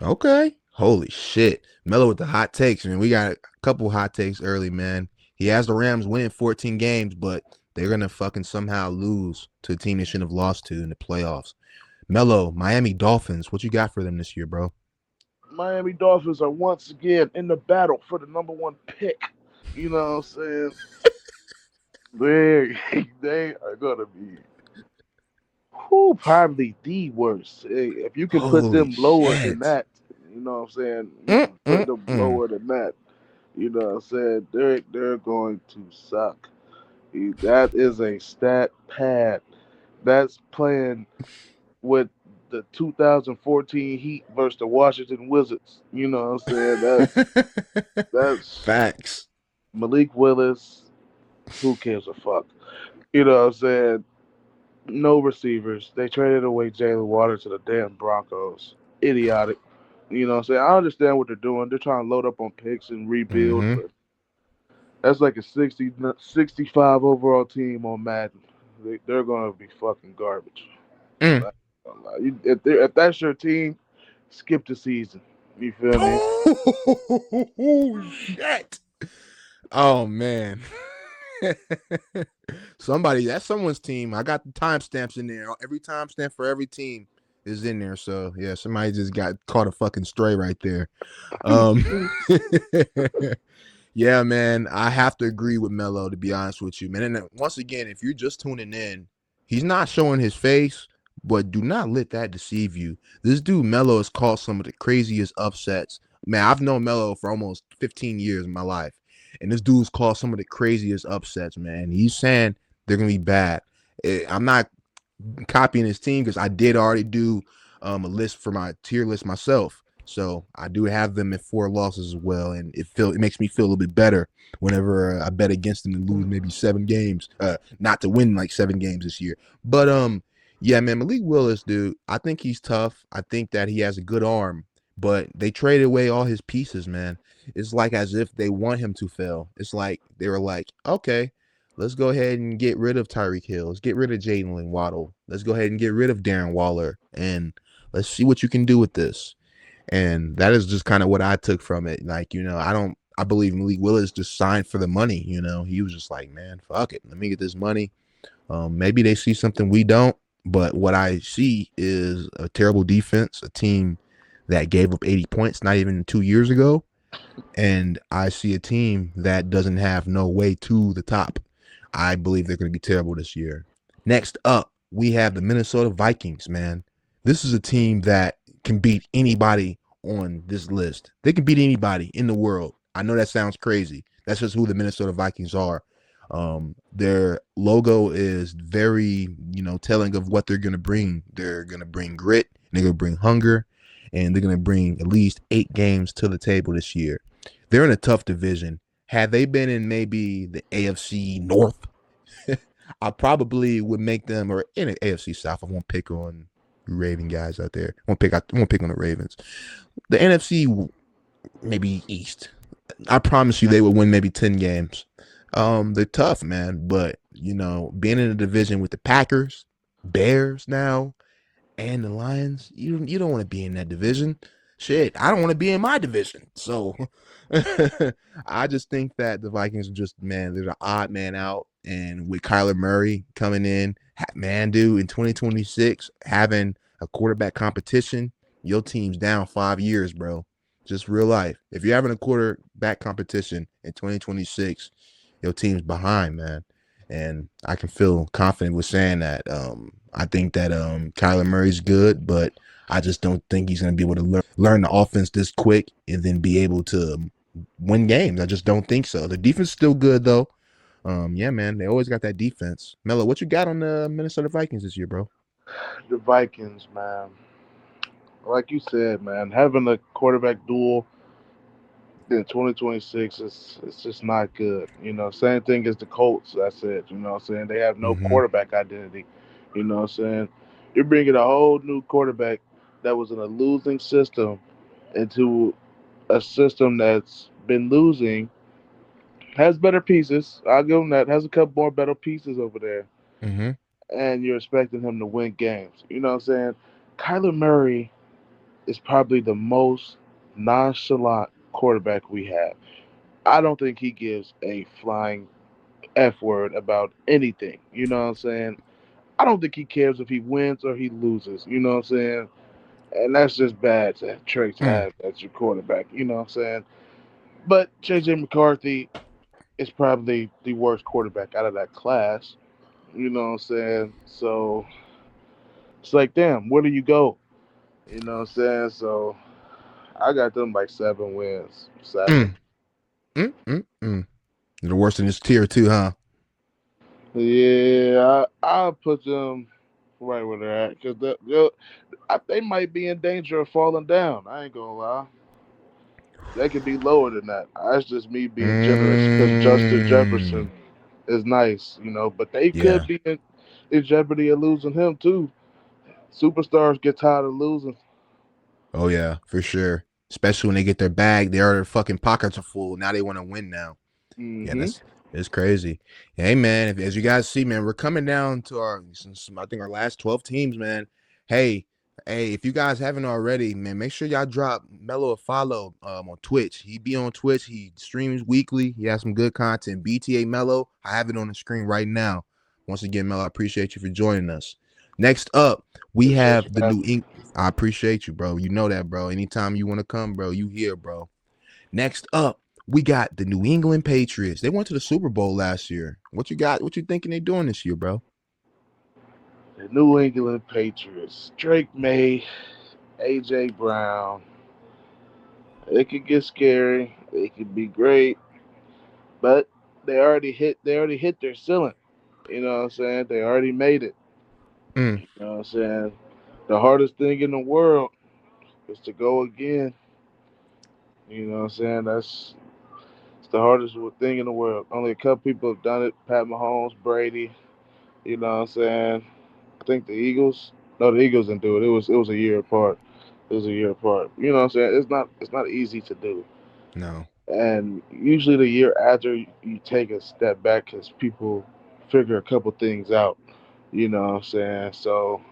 Okay. Holy shit. Melo with the hot takes, man. We got a couple hot takes early, man. He has the Rams winning 14 games, but they're gonna fucking somehow lose to a team they shouldn't have lost to in the playoffs. Melo, Miami Dolphins, what you got for them this year, bro? Miami Dolphins are once again in the battle for the number one pick. You know what I'm saying? They they are gonna be probably the worst. If you can put Holy them lower than shit. that, you know what I'm saying? You Mm, can put mm, them mm. lower than that. You know what I'm saying? They're going to suck. That is a stat pad. That's playing with the 2014 Heat versus the Washington Wizards. You know what I'm saying? That's Facts. Malik Willis. Who gives a fuck? You know what I'm saying? No receivers. They traded away Jalen Water to the damn Broncos. Idiotic. You know what I'm saying? I understand what they're doing. They're trying to load up on picks and rebuild, Mm-hmm. but that's like a 65 overall team on Madden. They're going to be fucking garbage. I'm Mm. not gonna lie. If that's your team, skip the season. You feel me? Oh shit. Oh man. That's someone's team. I got the timestamps in there. Every timestamp for every team is in there. So yeah, somebody just got caught a fucking stray right there. Um Yeah, man. I have to agree with Melo to be honest with you, man. And once again, if you're just tuning in, He's not showing his face, but do not let that deceive you. This dude Melo has caused some of the craziest upsets. Man, I've known Melo for almost 15 years in my life, and this dude's caused some of the craziest upsets. Man, he's saying they're gonna be bad. I'm not copying his team because I did already do a list for my tier list myself. So I do have them at 4 losses as well, and it makes me feel a little bit better whenever I bet against them to lose maybe 7 games, not to win like 7 games this year. But yeah, man, Malik Willis, dude, I think he's tough. I think that he has a good arm, but they traded away all his pieces, man. It's like as if they want him to fail. It's like they were like, okay, let's go ahead and get rid of Tyreek Hill. Let's get rid of Jalen Waddle. Let's go ahead and get rid of Darren Waller, and let's see what you can do with this. And that is just kind of what I took from it. Like, I believe Malik Willis just signed for the money. He was just like, man, fuck it. Let me get this money. Maybe they see something we don't, but what I see is a terrible defense, a team that gave up 80 points not even 2 years ago. And I see a team that doesn't have no way to the top. I believe they're going to be terrible this year. Next up, we have the Minnesota Vikings, man. This is a team that can beat anybody on this list. They can beat anybody in the world. I know that sounds crazy. That's just who the Minnesota Vikings are. Their logo is very, telling of what they're going to bring. They're going to bring grit, they're going to bring hunger, and they're going to bring at least 8 games to the table this year. They're in a tough division. Had they been in maybe the AFC North, I probably would make them, or in the AFC South. I won't pick on Raven guys out there. I won't pick on the Ravens. The NFC, maybe East. I promise you they would win maybe 10 games. They're tough, man, but being in a division with the Packers, Bears now, and the Lions, you don't want to be in that division. Shit, I don't want to be in my division. So I just think that the Vikings are just, man, they're the odd man out. And with Kyler Murray coming in, man, dude, in 2026, having a quarterback competition, your team's down 5 years, bro. Just real life. If you're having a quarterback competition in 2026, your team's behind, man. And I can feel confident with saying that. I think that Kyler Murray's good, but I just don't think he's going to be able to learn the offense this quick and then be able to win games. I just don't think so. The defense is still good, though. Yeah, man, they always got that defense. Melo, what you got on the Minnesota Vikings this year, bro? The Vikings, man. Like you said, man, having a quarterback duel in 2026 is it's just not good. Same thing as the Colts. That's it. What I'm saying? They have no Mm-hmm. quarterback identity. What I'm saying? You're bringing a whole new quarterback that was in a losing system into a system that's been losing, has better pieces. I'll give him that. Has a couple more better pieces over there. Mm-hmm. And you're expecting him to win games. You know what I'm saying? Kyler Murray is probably the most nonchalant quarterback we have. I don't think he gives a flying F word about anything. You know what I'm saying? I don't think he cares if he wins or he loses. You know what I'm saying? And that's just bad trait to Mm. have as your quarterback. You know what I'm saying? But JJ McCarthy is probably the worst quarterback out of that class. You know what I'm saying? So it's like, damn, where do you go? You know what I'm saying? So I got them like 7 wins. 7. Mm. Mm. The worst in this tier too, huh? Yeah, I'll put them right where they're at because they might be in danger of falling down. I ain't gonna lie. They could be lower than that. That's just me being generous because Justin Mm. Jefferson is nice, but they could Yeah. be in jeopardy of losing him too. Superstars get tired of losing. Oh yeah, for sure. Especially when they get their bag, their fucking pockets are full. Now they want to win now. Yeah, Hmm. that's crazy. Hey man, as you guys see, man, we're coming down to I think our last 12 teams, man. Hey, if you guys haven't already, man, make sure y'all drop Melo a follow on Twitch. He be on Twitch. He streams weekly. He has some good content. BTA Melo. I have it on the screen right now. Once again, Melo, I appreciate you for joining us. Next up, we Appreciate you, have the man. New England. I appreciate you, bro. You know that, bro. Anytime you want to come, bro, you here, bro. Next up, we got the New England Patriots. They went to the Super Bowl last year. What you got? What you thinking they doing this year, bro? The New England Patriots. Drake May, AJ Brown. It could get scary. It could be great, but they already hit their ceiling. You know what I'm saying? They already made it. Mm, You know what I'm saying? The hardest thing in the world is to go again. You know what I'm saying? It's the hardest thing in the world. Only a couple people have done it. Pat Mahomes, Brady. You know what I'm saying? I think the Eagles. No, the Eagles didn't do it. It was a year apart. It was a year apart. You know what I'm saying? It's not easy to do. no, And usually the year after you take a step back because people figure a couple things out. You know what I'm saying? So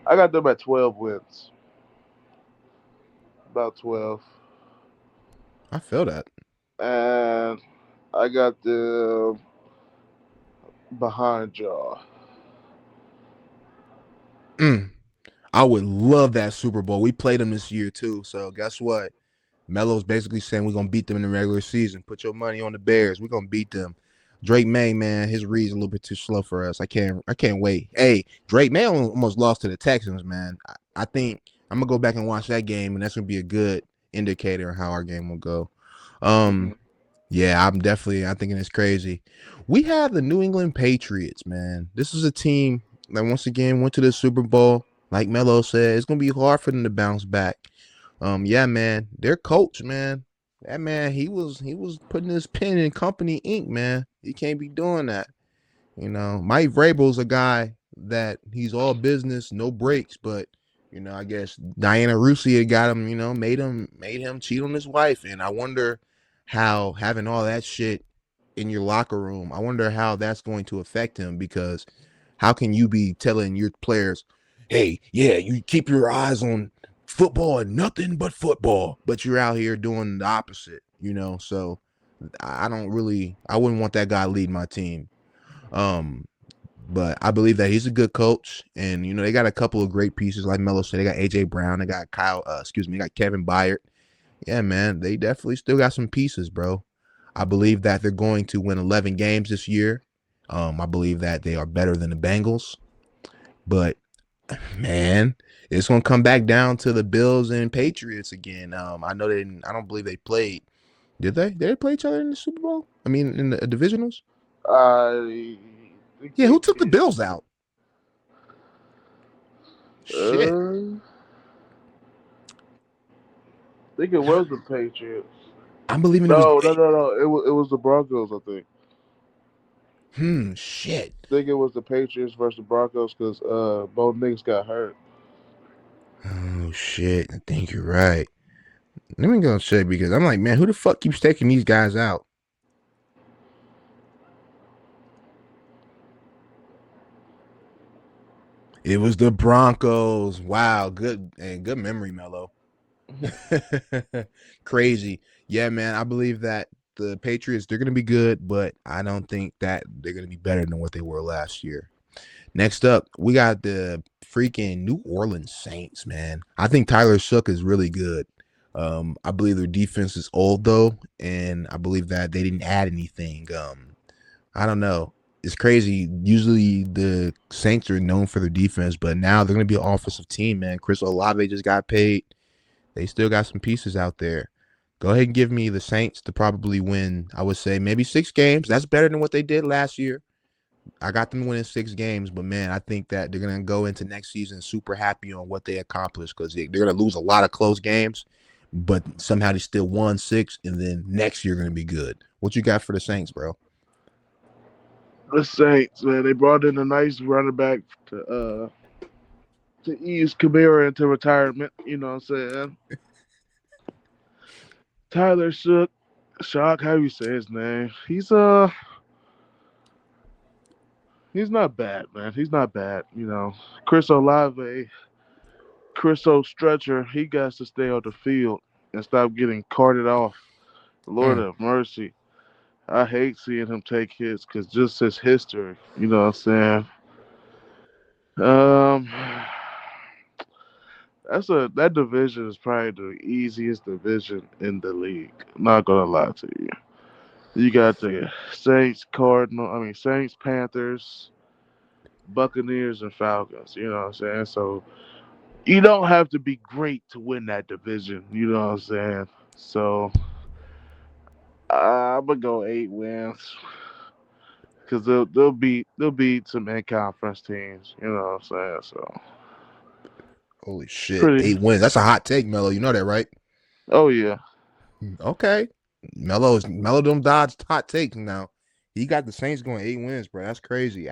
I got them at 12 wins. About 12. I feel that. And I got them behind y'all. Mm, I would love that Super Bowl. We played them this year too. So guess what? Melo's basically saying we're gonna beat them in the regular season. Put your money on the Bears. We're gonna beat them. Drake May, man, his read's a little bit too slow for us. I can't wait. Hey, Drake May almost lost to the Texans, man. I think I'm gonna go back and watch that game, and that's gonna be a good indicator of how our game will go. Hmm. Um, yeah, I'm thinking it's crazy. We have the New England Patriots, man. This is a team that once again went to the Super Bowl. Like Melo said, it's gonna be hard for them to bounce back. Yeah, man. Their coach, man. That man, he was putting his pen in company ink, man. He can't be doing that. Mike Vrabel's a guy that he's all business, no breaks, but I guess Diana Rusi had got him, made him cheat on his wife. And I wonder how having all that shit in your locker room, I wonder how that's going to affect him because how can you be telling your players, hey, yeah, you keep your eyes on football and nothing but football, but you're out here doing the opposite. So I wouldn't want that guy lead my team. Um, but I believe that he's a good coach, and they got a couple of great pieces, like Melo said. They got AJ Brown, they got they got Kevin Byard. Yeah, man, they definitely still got some pieces, bro. I believe that they're going to win 11 games this year. I believe that they are better than the Bengals, but man, it's gonna come back down to the Bills and Patriots again. I know they didn't. I don't believe they played. Did they? Did they play each other in the Super Bowl? I mean, in the divisionals? I think Yeah, they who took the did. Bills out? Shit. I think it was the Patriots. I'm believing it was. No, no, no, no. It was the Broncos. I think. Shit. I think it was the Patriots versus the Broncos because both niggas got hurt. Oh shit. I think you're right. Let me go check because I'm like, man, who the fuck keeps taking these guys out? It was the Broncos. Wow, good and good memory, Mello. Crazy. Yeah, man. I believe that the Patriots, they're gonna be good, but I don't think that they're gonna be better than what they were last year. Next up, we got the freaking New Orleans Saints, man. I think Tyler Shook is really good. I believe their defense is old though, and I believe that they didn't add anything. I don't know. It's crazy. Usually the Saints are known for their defense, but now they're gonna be an offensive team, man. Chris Olave just got paid. They still got some pieces out there. Go ahead and give me the Saints to probably win. I would say maybe 6 games. That's better than what they did last year. I got them winning 6 games, but man, I think that they're gonna go into next season super happy on what they accomplished because they're gonna lose a lot of close games, but somehow they still won 6, and then next year gonna be good. What you got for the Saints, bro? The Saints, man, they brought in a nice running back to ease Kamara into retirement. You know what I'm saying? Tyler Shock, how you say his name? He's not bad, man. He's not bad. Chris Olave, Chris O Stretcher, he got to stay on the field and stop getting carted off. Lord Mm, have mercy. I hate seeing him take hits because just his history. You know what I'm saying? That division is probably the easiest division in the league. I'm not gonna lie to you. You got the Saints, Panthers. Buccaneers and Falcons. You know what I'm saying? So you don't have to be great to win that division. You know what I'm saying? So I'm gonna go 8 wins because they'll beat some in conference teams. You know what I'm saying? So Holy shit, pretty. 8 wins. That's a hot take, Melo. You know that, right? Oh yeah. Okay. Melo don't dodge hot takes now. He got the Saints going 8 wins, bro. That's crazy.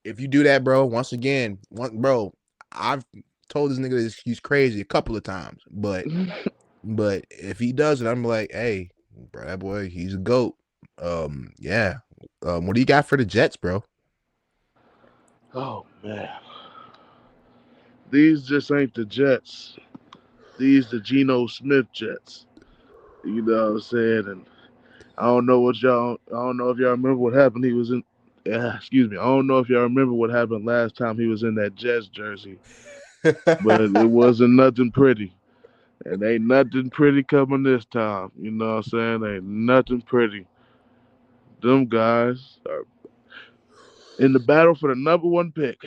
If you do that, bro, once again, bro, I've told this nigga he's crazy a couple of times, but if he does it, I'm like, hey, bro, that boy, he's a goat. Yeah. What do you got for the Jets, bro? Oh man, these just ain't the Jets. These the Geno Smith Jets. You know what I'm saying? And I don't know what y'all. I don't know if y'all remember what happened. He was in. Yeah, excuse me. I don't know if y'all remember what happened last time he was in that Jets jersey, but it wasn't nothing pretty. And ain't nothing pretty coming this time. You know what I'm saying? Ain't nothing pretty. Them guys are in the battle for the number one pick.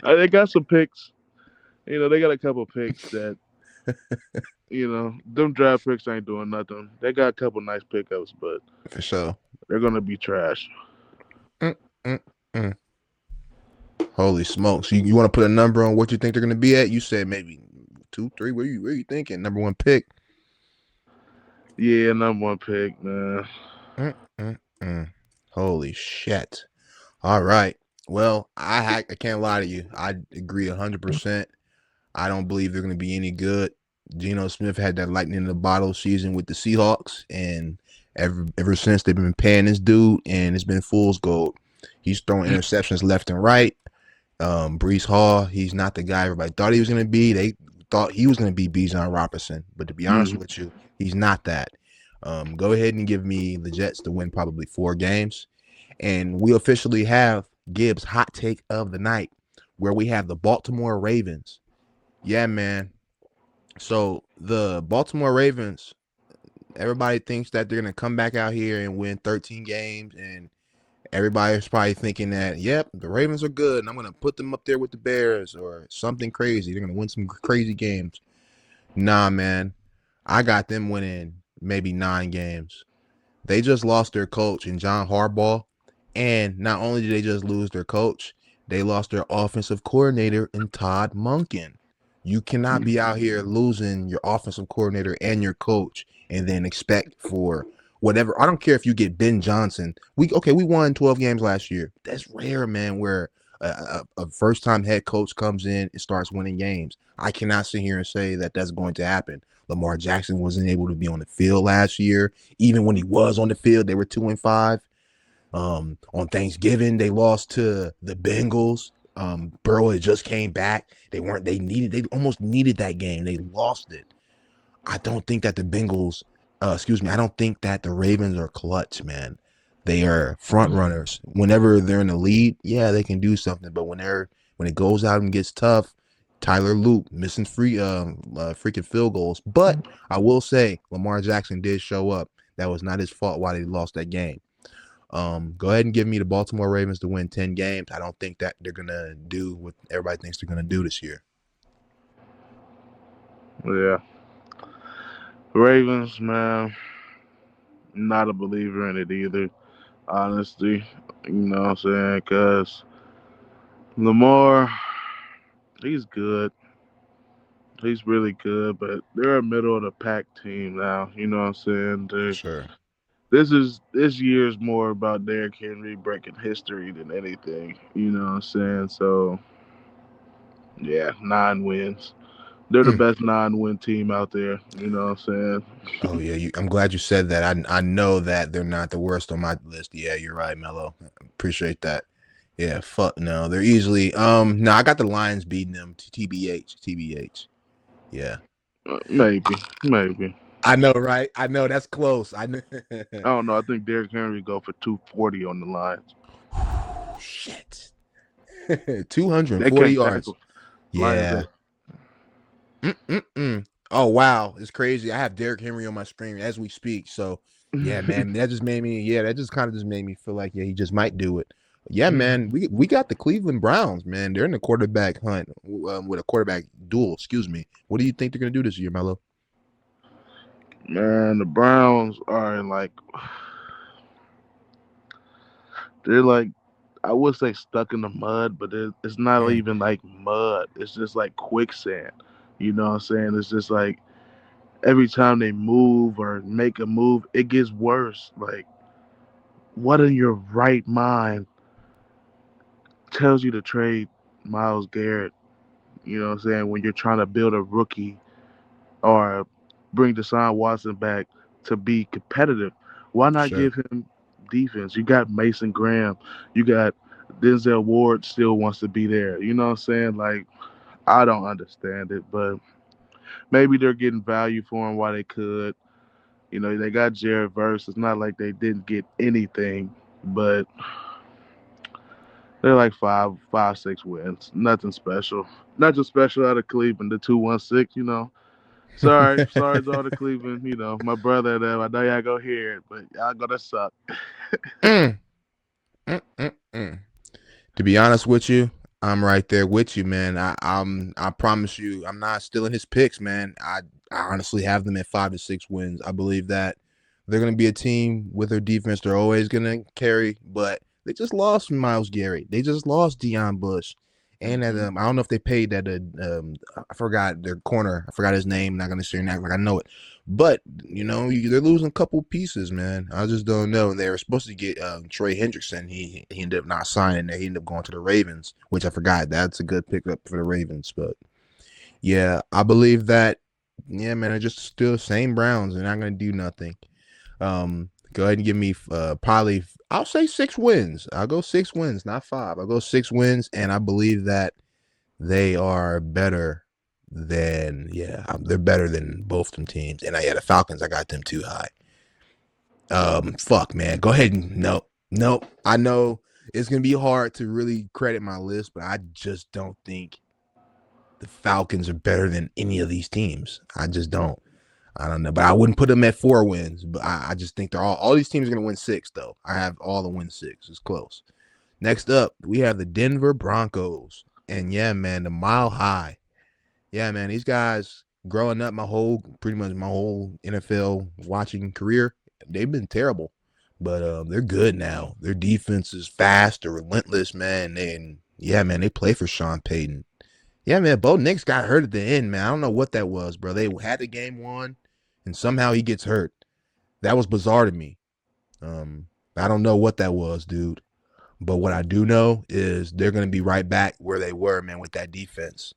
They got some picks. They got a couple picks that, them draft picks ain't doing nothing. They got a couple nice pickups, but For sure. they're gonna be trash. Mm, mm, mm. Holy smokes! You want to put a number on what you think they're going to be at? You said maybe 2, 3. Where you thinking? Number one pick. Yeah, number one pick, man. Mm, mm, mm. Holy shit! All right. Well, I can't lie to you. I agree 100%. I don't believe they're going to be any good. Geno Smith had that lightning in the bottle season with the Seahawks, and ever since they've been paying this dude, and it's been fool's gold. He's throwing interceptions left and right. Brees Hall, he's not the guy everybody thought he was going to be. They thought he was going to be Bijan Robinson, but to be honest Mhm. with you, he's not that. Go ahead and give me the Jets to win probably 4 games, and we officially have Gibbs' hot take of the night, where we have the Baltimore Ravens. Yeah, man. So the Baltimore Ravens, everybody thinks that they're going to come back out here and win 13 games, and everybody's probably thinking that, yep, the Ravens are good, and I'm going to put them up there with the Bears or something crazy. They're going to win some crazy games. Nah, man. I got them winning maybe 9 games. They just lost their coach in John Harbaugh. And not only did they just lose their coach, they lost their offensive coordinator in Todd Monken. You cannot be out here losing your offensive coordinator and your coach and then expect for whatever. I don't care if you get Ben Johnson. We won 12 games last year. That's rare, man, where a first time head coach comes in and starts winning games. I cannot sit here and say that that's going to happen. Lamar Jackson wasn't able to be on the field last year. Even when he was on the field, they were 2-5. On Thanksgiving, they lost to the Bengals. Burrow had just came back. They almost needed that game. They lost it. I don't think that the Bengals, I don't think that the Ravens are clutch, man. They are front runners. Whenever they're in the lead, yeah, they can do something. But when it goes out and gets tough, Tyler Luke missing freaking field goals. But I will say Lamar Jackson did show up. That was not his fault why they lost that game. Go ahead and give me the Baltimore Ravens to win 10 games. I don't think that they're gonna do what everybody thinks they're gonna do this year. Yeah, Ravens, man. Not a believer in it either. Honestly, you know what I'm saying? Cause Lamar, he's good. He's really good, but they're a middle of the pack team now. You know what I'm saying? Sure. This year is more about Derrick Henry breaking history than anything. You know what I'm saying? So yeah, 9 wins. They're the Mm. best 9 win team out there. You know what I'm Oh saying? yeah, I'm glad you said that. I know that they're not the worst on my list. Yeah, you're right, Melo. Appreciate that. Yeah, fuck no. They're easily no, I got the Lions beating them to TBH. Yeah. Maybe. I know, right? I know that's close. I know. I don't know. I think Derrick Henry go for 240 on the Lions. Shit. They 240 can't yards. tackle. Lions Yeah. ain't. Mm-mm-mm. Oh wow, it's crazy. I have Derrick Henry on my screen as we speak. So Yeah, man, that just kind of just made me feel like, yeah, he just might do it. Yeah, man, we got the Cleveland Browns, man. They're in the quarterback hunt with a quarterback duel. Excuse me. What do you think they're gonna do this year, Melo? Man, the Browns are like they're like I would say stuck in the mud, but it's not Mm, even like mud. It's just like quicksand. You know what I'm saying? It's just like every time they move or make a move, it gets worse. Like, what in your right mind tells you to trade Miles Garrett? You know what I'm saying? When you're trying to build a rookie or bring Deshaun Watson back to be competitive, why for not sure. give him defense? You got Mason Graham, you got Denzel Ward still wants to be there. You know what I'm saying? Like, I don't understand it, but maybe they're getting value for him while they could. You know, they got Jared Verse. It's not like they didn't get anything, but they're like five, 6 wins. Nothing special. Nothing special out of Cleveland. The 2-1-6. You know. Sorry to all the Cleveland. You know, my brother and them. I know y'all go hear it, but y'all gonna suck. Mm, mm. To be honest with you, I'm right there with you, man. I promise you, I'm not stealing his picks, man. I honestly have them at 5 to 6 wins. I believe that they're gonna be a team with their defense. They're always gonna carry, but they just lost Miles Garrett. They just lost Deion Bush, and that, Hmm. I don't know if they paid that. I forgot their corner. I forgot his name. Not gonna say and act like I know it, but they're losing a couple pieces, man. I just don't know. They were supposed to get Trey Hendrickson. He ended up not signing there. He ended up going to the Ravens, which I forgot. That's a good pickup for the Ravens. But yeah, I believe that. Yeah, man, it's just still same Browns. They're not gonna do nothing. Go ahead and give me probably. I'll say 6 wins. I'll go 6 wins, not five. I'll go 6 wins, and I believe that they are better than they're better than both them teams. And the Falcons, I got them too high. Fuck, man. Go ahead and nope. I know it's gonna be hard to really credit my list, but I just don't think the Falcons are better than any of these teams. I just don't. I don't know, but I wouldn't put them at 4 wins. But I just think they're all these teams are gonna win six though. I have all the win six. It's close. Next up, we have the Denver Broncos, and yeah, man, the Mile High. Yeah, man, these guys growing up pretty much my whole NFL watching career, they've been terrible, but they're good now. Their defense is fast, they're relentless, man. And yeah, man, they play for Sean Payton. Yeah, man, Bo Nix got hurt at the end, man. I don't know what that was, bro. They had the game won, and somehow he gets hurt. That was bizarre to me. I don't know what that was, dude. But what I do know is they're gonna be right back where they were, man, with that defense.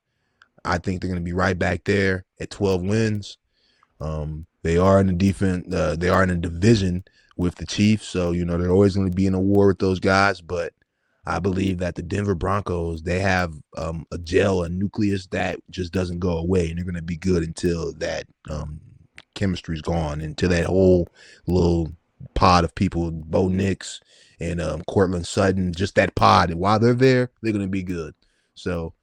I think they're going to be right back there at 12 wins. They are in the defense. They are in a division with the Chiefs, so they're always going to be in a war with those guys. But I believe that the Denver Broncos they have a nucleus that just doesn't go away, and they're going to be good until that chemistry's gone, until that whole little pod of people, Bo Nix and Cortland Sutton, just that pod. And while they're there, they're going to be good. So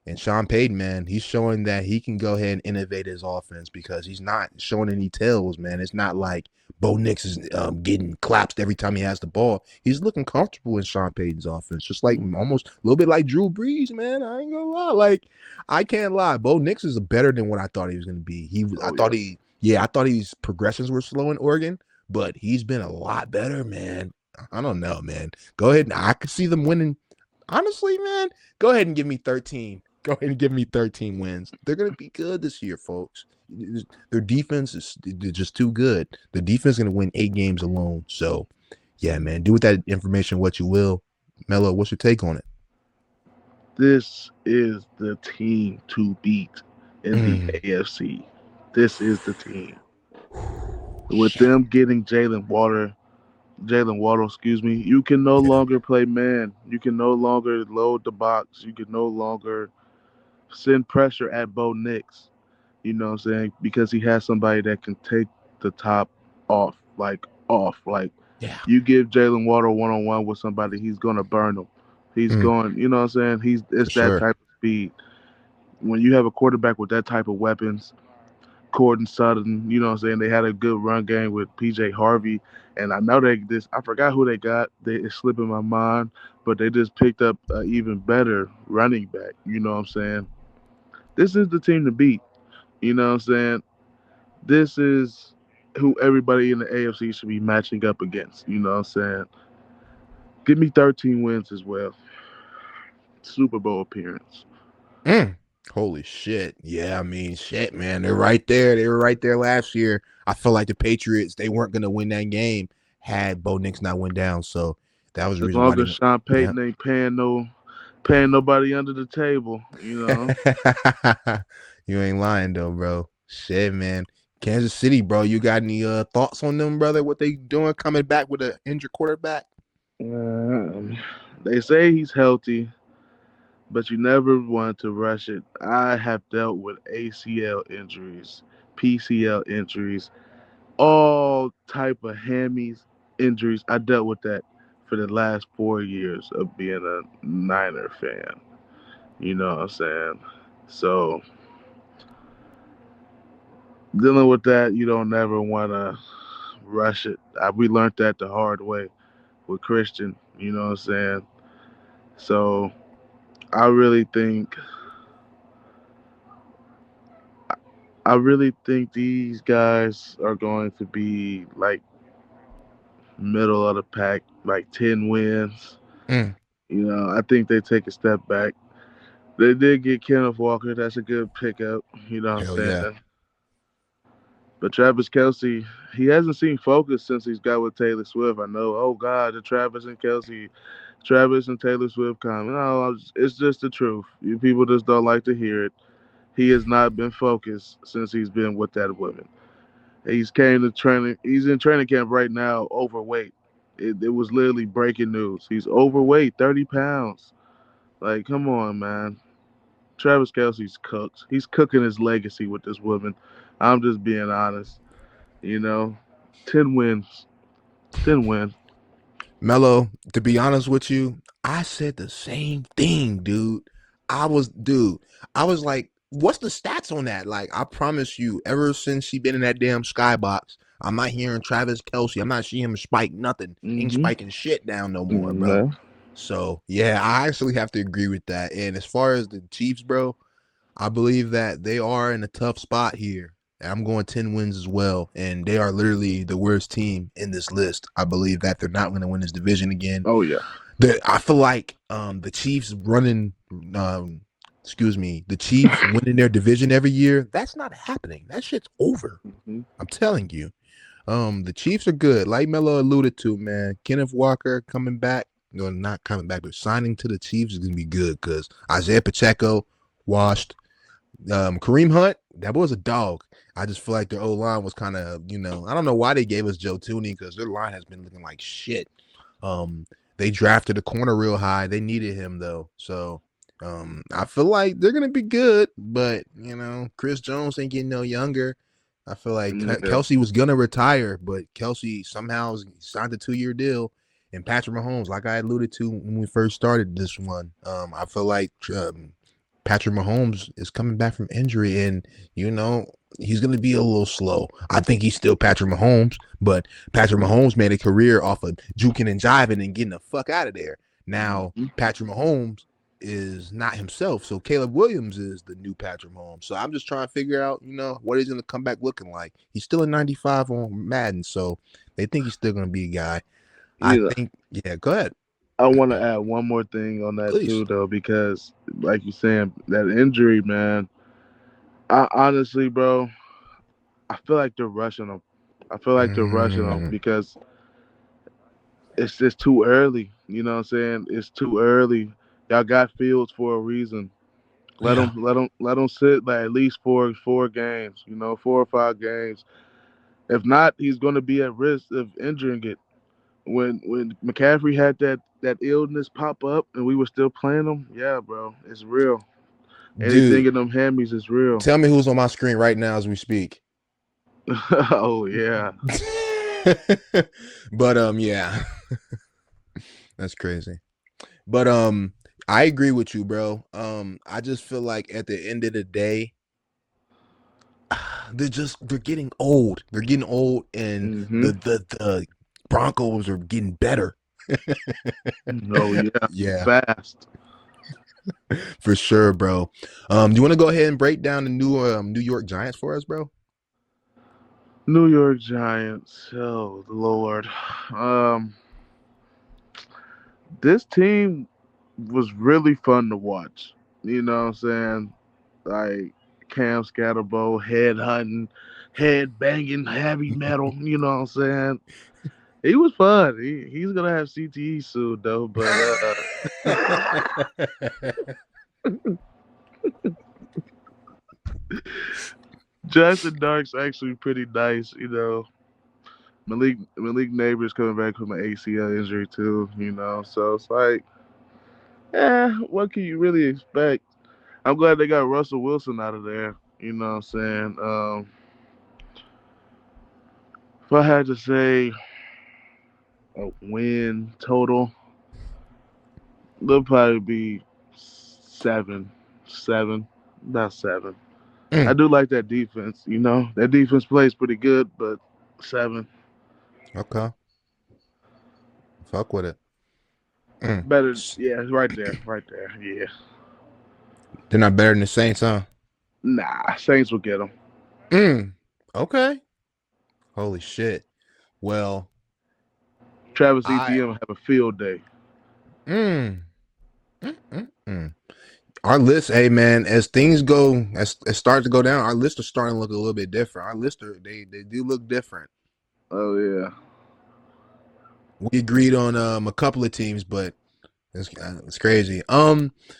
and Sean Payton, man, he's showing that he can go ahead and innovate his offense because he's not showing any tails, man. It's not like Bo Nix is getting collapsed every time he has the ball. He's looking comfortable in Sean Payton's offense, just like almost a little bit like Drew Brees, man. I ain't gonna lie. Like, I can't lie. Bo Nix is better than what I thought he was gonna be. Oh yeah. I thought his progressions were slow in Oregon, but he's been a lot better, man. I don't know, man. Go ahead. I could see them winning. Honestly, man, go ahead and give me 13. Go ahead and give me 13 wins. They're going to be good this year, folks. Their defense is they're just too good. The defense is going to win 8 games alone. So, yeah, man, do with that information what you will. Melo, what's your take on it? This is the team to beat in the Mm. AFC. This is the team. With Shit. them getting Jalen Waddle, excuse me, you can no Yeah, longer play man. You can no longer load the box. You can no longer send pressure at Bo Nix. You know what I'm saying? Because he has somebody that can take the top off, like off. Like yeah. you give Jalen Waddle 1-on-one with somebody, he's gonna burn him. He's Mm, going. You know what I'm saying? It's for that sure. type of speed. When you have a quarterback with that type of weapons, Cortland Sutton. You know what I'm saying? They had a good run game with PJ Harvey. And I know I forgot who they got. It's slipping my mind, but they just picked up an even better running back. You know what I'm saying? This is the team to beat. You know what I'm saying? This is who everybody in the AFC should be matching up against. You know what I'm saying? Give me 13 wins as well. Super Bowl appearance. Mm. Holy shit. Yeah, I mean, shit, man. They're right there. They were right there last year. I feel like the Patriots, they weren't going to win that game had Bo Nix not went down. So that was the As reason why long they as went. Sean Yeah. Payton ain't paying nobody under the table, you know. You ain't lying, though, bro. Shit, man. Kansas City, bro. You got any thoughts on them, brother? What they doing coming back with an injured quarterback? Um, they say he's healthy, but you never want to rush it. I have dealt with ACL injuries, PCL injuries, all type of hammies injuries. I dealt with that for the last 4 years of being a Niner fan. You know what I'm saying? So dealing with that, you don't never want to rush it. We learned that the hard way with Christian. You know what I'm saying? So I really think I really think these guys are going to be like middle of the pack, like 10 wins. Mm. You know, I think they take a step back. They did get Kenneth Walker. That's a good pickup. You know what I'm Hell yeah. saying? But Travis Kelsey, he hasn't seen focus since he's got with Taylor Swift. I know. Oh God, the Travis and Taylor Swift comment. No, it's just the truth. You people just don't like to hear it. He has not been focused since he's been with that woman. He's came to training. He's in training camp right now, overweight. It was literally breaking news. He's overweight, 30 pounds. Like, come on, man. Travis Kelsey's cooked. He's cooking his legacy with this woman. I'm just being honest. You know, 10 wins. 10 wins. Melo, to be honest with you, I said the same thing, dude. Dude, I was like, what's the stats on that? Like, I promise you, ever since she been in that damn skybox, I'm not hearing Travis Kelsey. I'm not seeing him spike nothing. Ain't Mm-hmm. spiking shit down no more, bro. No. So, yeah, I actually have to agree with that. And as far as the Chiefs, bro, I believe that they are in a tough spot here. I'm going 10 wins as well, and they are literally the worst team in this list. I believe that they're not going to win this division again. Oh, yeah. I feel like the Chiefs um, the Chiefs winning their division every year. That's not happening. That shit's over. Mm-hmm. I'm telling you. The Chiefs are good. Like Melo alluded to, man. Kenneth Walker coming back. No, not coming back, but signing to the Chiefs is gonna be good because Isaiah Pacheco washed. Kareem Hunt, that was a dog. I just feel like their O line was kind of, I don't know why they gave us Joe Tooney because their line has been looking like shit. Um, they drafted a corner real high. They needed him though, so I feel like they're gonna be good. But Chris Jones ain't getting no younger. I feel like Yeah. Kelsey was gonna retire, but Kelsey somehow signed a 2-year deal. And Patrick Mahomes, like I alluded to when we first started this one, I feel like Patrick Mahomes is coming back from injury, and he's going to be a little slow. I think he's still Patrick Mahomes, but Patrick Mahomes made a career off of juking and jiving and getting the fuck out of there. Now Mm-hmm. Patrick Mahomes is not himself, so Caleb Williams is the new Patrick Mahomes. So I'm just trying to figure out, what he's going to come back looking like. He's still a 95 on Madden, so they think he's still going to be a guy. I Yeah. think, yeah. Go ahead, I want to add one more thing on that please. too, though, because like you saying, that injury, man. I honestly, bro, I feel like they're rushing him. I feel like they're rushing him Mm, because it's just too early. You know what I'm saying? It's too early. Y'all got Fields for a reason. Let yeah, him, let him sit like at least four games. 4 or 5 games. If not, he's going to be at risk of injuring it. When McCaffrey had that illness pop up and we were still playing him, yeah, bro, it's real. Anything dude. in them hammies is real. Tell me who's on my screen right now as we speak. Oh yeah. But yeah, that's crazy. But I agree with you, bro. I just feel like at the end of the day, they're getting old. They're getting old, and Mm-hmm. the Broncos are getting better. Oh yeah, Yeah, fast. for sure, bro. Do you want to go ahead and break down the New York Giants for us, bro? New York Giants. Oh Lord. Um, this team was really fun to watch. You know what I'm saying? Like Cam Scatterbo, head hunting, head banging, heavy metal. You know what I'm saying? He was fun. He's gonna have CTE soon though. But Justin Dark's actually pretty nice. You know, Malik Neighbors coming back from an ACL injury too. You know, so it's like, what can you really expect? I'm glad they got Russell Wilson out of there. You know what I'm saying? If I had to say a win total, they'll probably be seven, seven, about seven. I Mm, do like that defense. You know, that defense plays pretty good, but seven okay, fuck with it. Mm. better. Yeah, right there, right there. Yeah, They're not better than the Saints, huh? nah, Saints will get them. Mm. Okay. Holy shit. Well, Travis I Etienne will have a field day. mm, mm. Our list, hey man, as things go, as start to go down, our list are starting to look a little bit different. Our list are they do look different. Oh yeah. We agreed on a couple of teams, but it's crazy.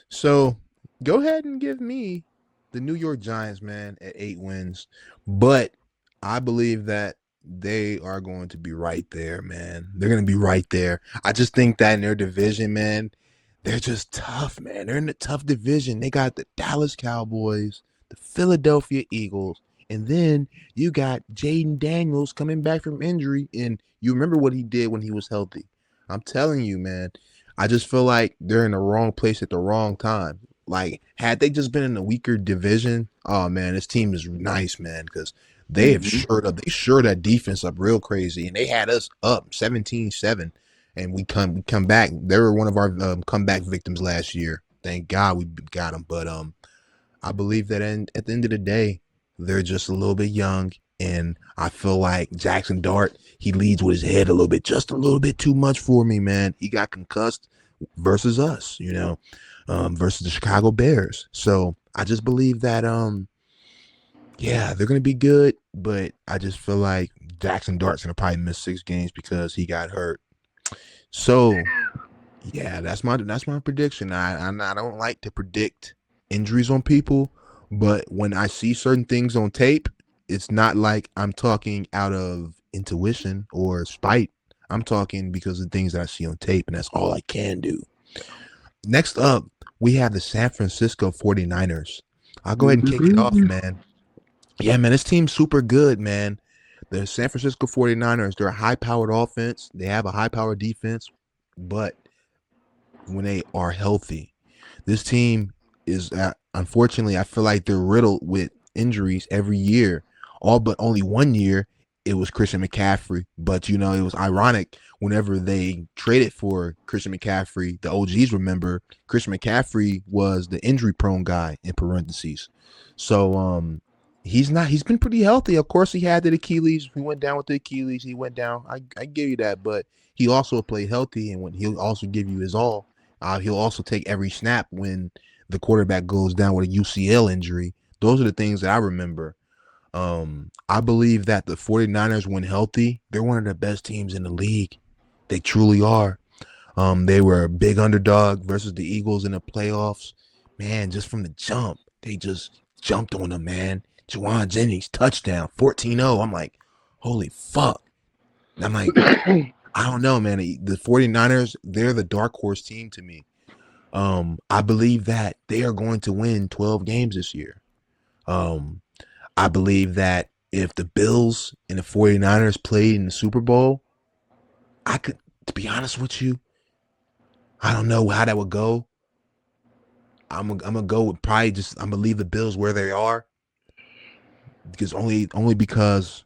So go ahead and give me the New York Giants, man, at 8 wins. But I believe that they are going to be right there, man. They're going to be right there. I just think that in their division, man, they're just tough, man. They're in a tough division. They got the Dallas Cowboys, the Philadelphia Eagles, and then you got Jaden Daniels coming back from injury. And you remember what he did when he was healthy. I'm telling you, man. I just feel like they're in the wrong place at the wrong time. Like, had they just been in a weaker division, oh man, this team is nice, man, because they have Hmm. shored up. They shored that defense up real crazy, and they had us up 17-7, and we come back. They were one of our comeback victims last year. Thank God we got them. But I believe that at the end of the day, they're just a little bit young, and I feel like Jackson Dart, he leads with his head a little bit, just a little bit too much for me, man. He got concussed versus us, versus the Chicago Bears. So I just believe that, yeah, they're gonna be good, but I just feel like Jackson Dart's gonna probably miss 6 games because he got hurt. So yeah, that's my prediction. I don't like to predict injuries on people, but when I see certain things on tape, it's not like I'm talking out of intuition or spite. I'm talking because of things that I see on tape, and that's all I can do. Next up, we have the San Francisco 49ers. I'll go ahead and kick it off, man. Yeah, man, this team's super good, man. The San Francisco 49ers, they're a high-powered offense. They have a high-powered defense, but when they are healthy. This team is, unfortunately, I feel like they're riddled with injuries every year. All but only one year, it was Christian McCaffrey. But, it was ironic whenever they traded for Christian McCaffrey. The OGs remember Christian McCaffrey was the injury prone guy in parentheses. So, he's been pretty healthy. Of course, he had the Achilles. He went down with the Achilles. He went down. I give you that. But he also played healthy, and when he'll also give you his all. He'll also take every snap when the quarterback goes down with a UCL injury. Those are the things that I remember. I believe that the 49ers, when healthy, they're one of the best teams in the league. They truly are. They were a big underdog versus the Eagles in the playoffs. Man, just from the jump, they just jumped on them, man. Juwan Jennings, touchdown, 14-0. I'm like, holy fuck. I'm like, I don't know, man. The 49ers, they're the dark horse team to me. I believe that they are going to win 12 games this year. Um, I believe that if the Bills and the 49ers played in the Super Bowl, I could, to be honest with you, I don't know how that would go. I'm gonna go with probably just I'm gonna leave the Bills where they are. because only because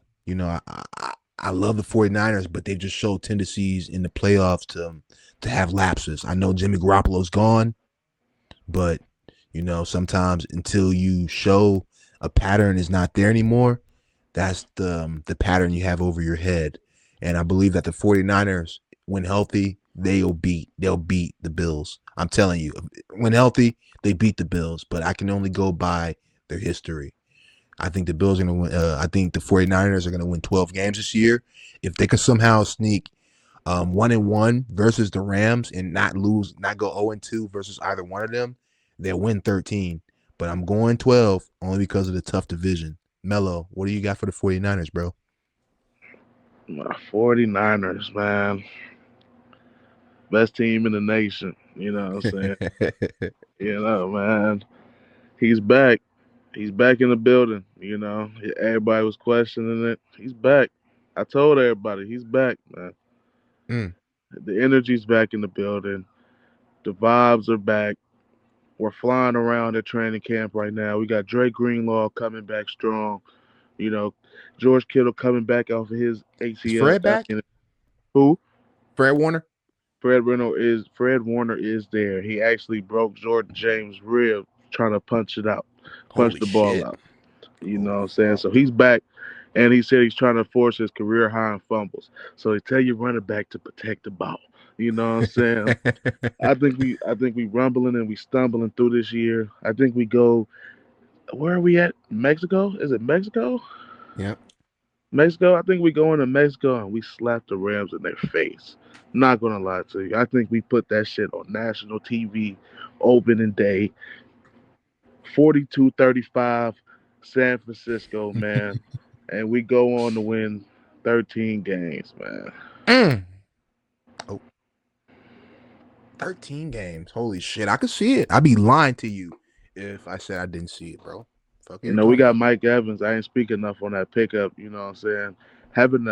I love the 49ers, but they've just showed tendencies in the playoffs to have lapses. I know Jimmy Garoppolo's gone, but sometimes until you show a pattern is not there anymore, that's the pattern you have over your head. And I believe that the 49ers, when healthy, they'll beat the Bills. I'm telling you, when healthy, they beat the Bills, but I can only go by their history. I think the Bills are going to win. I think the 49ers are going to win 12 games this year. If they can somehow sneak 1-1 versus the Rams and not lose, not go 0-2 versus either one of them, they'll win 13. But I'm going 12 only because of the tough division. Melo, what do you got for the 49ers, bro? My 49ers, man, best team in the nation. You know what I'm saying? Man, he's back. He's back in the building. Everybody was questioning it. He's back. I told everybody he's back, man. Mm, The energy's back in the building. The vibes are back. We're flying around at training camp right now. We got Drake Greenlaw coming back strong. You know, George Kittle coming back off of his is ACL. Fred back? Who? Fred Warner? Fred Warner is there. He actually broke Jordan James' rib trying to punch Holy the ball shit. out. You know Holy what I'm saying? So he's back, and he said he's trying to force his career high in fumbles. So they tell you running back to protect the ball. You know what I'm saying? I think we rumbling and we stumbling through this year. I think we go. Where are we at? Mexico? Is it Mexico? Yep. Mexico. I think we go into Mexico and we slap the Rams in their face. Not gonna lie to you. I think we put that shit on national TV opening day. 42-35, San Francisco, man. And we go on to win 13 games, man. Mm. Oh, 13 games. Holy shit. I could see it. I'd be lying to you if I said I didn't see it, bro. Fuck you We talking got about? Mike Evans. I ain't speak enough on that pickup. You know what I'm saying? Having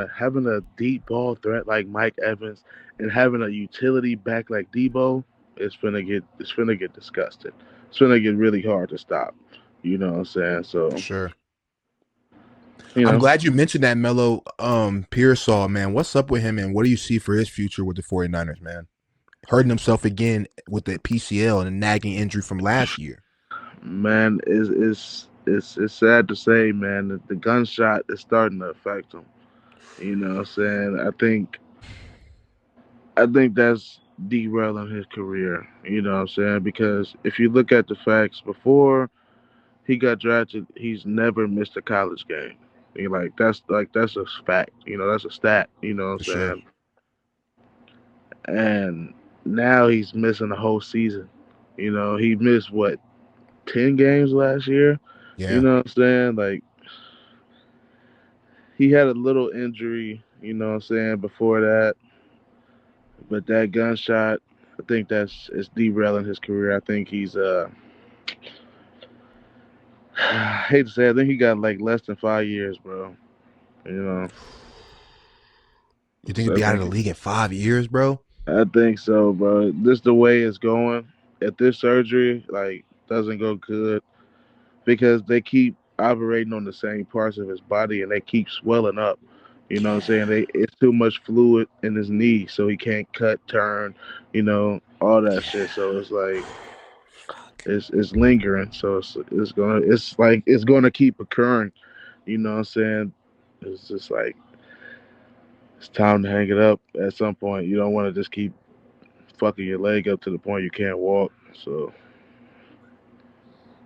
a deep ball threat like Mike Evans and having a utility back like Debo, it's finna get disgusting. It's finna get really hard to stop. You know what I'm saying? For So sure. you I'm know, glad you mentioned that Melo Pearsall, man. What's up with him and what do you see for his future with the 49ers, man? Hurting himself again with the PCL and a nagging injury from last year. man, it's sad to say, man, that the gunshot is starting to affect him. You know what I'm saying? I think that's derailing his career. You know what I'm saying? Because if you look at the facts, before he got drafted, he's never missed a college game. That's a fact. That's a stat. You know For what I'm sure. saying? And now he's missing a whole season. He missed what 10 games last year. You Yeah. know what I'm saying? Like he had a little injury. You know what I'm saying before that, but that gunshot, I think that's it's derailing his career. I think he's I hate to say it, I think he got like less than 5 years, bro. You know. You think he'd So be out of the league in 5 years, bro? I think so, bro. This the way it's going. If this surgery doesn't go good, because they keep operating on the same parts of his body and they keep swelling up. You know what I'm saying? It's too much fluid in his knee, so he can't cut, turn, all that shit. So it's like Fuck. it's lingering. So it's gonna keep occurring. You know what I'm saying? It's just like it's time to hang it up at some point. You don't want to just keep fucking your leg up to the point you can't walk. So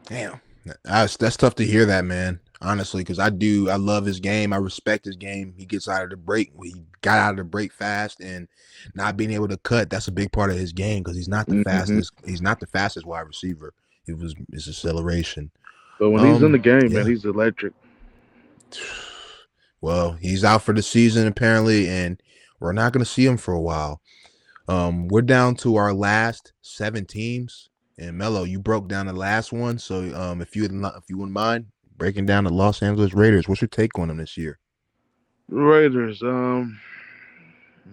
Damn. That's tough to hear that, man. Honestly, because I love his game. I respect his game. He gets out of the break. He got out of the break fast, and not being able to cut. That's a big part of his game because he's not the hmm fastest. He's not the fastest wide receiver. It was his acceleration. but when he's in the game, man, Yeah. he's electric. Well, he's out for the season apparently, and we're not going to see him for a while. We're down to our last 7 teams, and Melo, you broke down the last one. So, if you wouldn't mind breaking down the Los Angeles Raiders, what's your take on them this year? Raiders, Mr.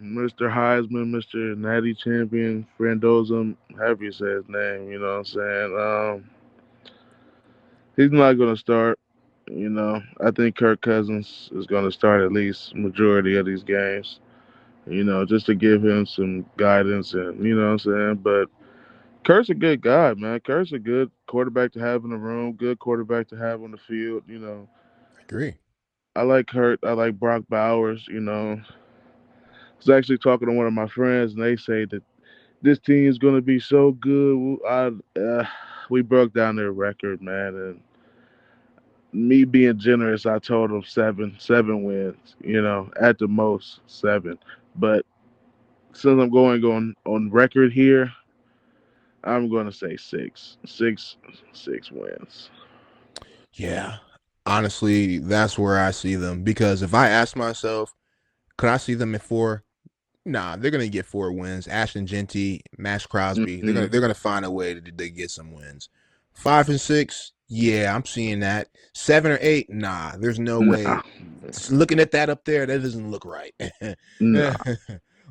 Heisman, Mr. Natty Champion, Frandoza, however you say his name, you know what I'm saying? He's not gonna start. I think Kirk Cousins is going to start at least majority of these games. Just to give him some guidance and what I'm saying. But Kurt's a good guy, man. Kurt's a good quarterback to have in the room, good quarterback to have on the field. Agree. I like Kurt. I like Brock Bowers. I was actually talking to one of my friends, and they say that this team is going to be so good. We broke down their record, man, and me being generous, I told them seven wins. At the most seven. But since I'm going on record here, I'm going to say six wins. Yeah. Honestly, that's where I see them because if I ask myself, could I see them at 4? Nah, they're gonna get 4 wins. Ashton Genty, Max Crosby, they're gonna Mm-mm. they're gonna find a way to get some wins. 5 and 6, yeah, I'm seeing that. 7 or 8, nah, there's no way. Nah, Just looking at that up there, that doesn't look right. nah.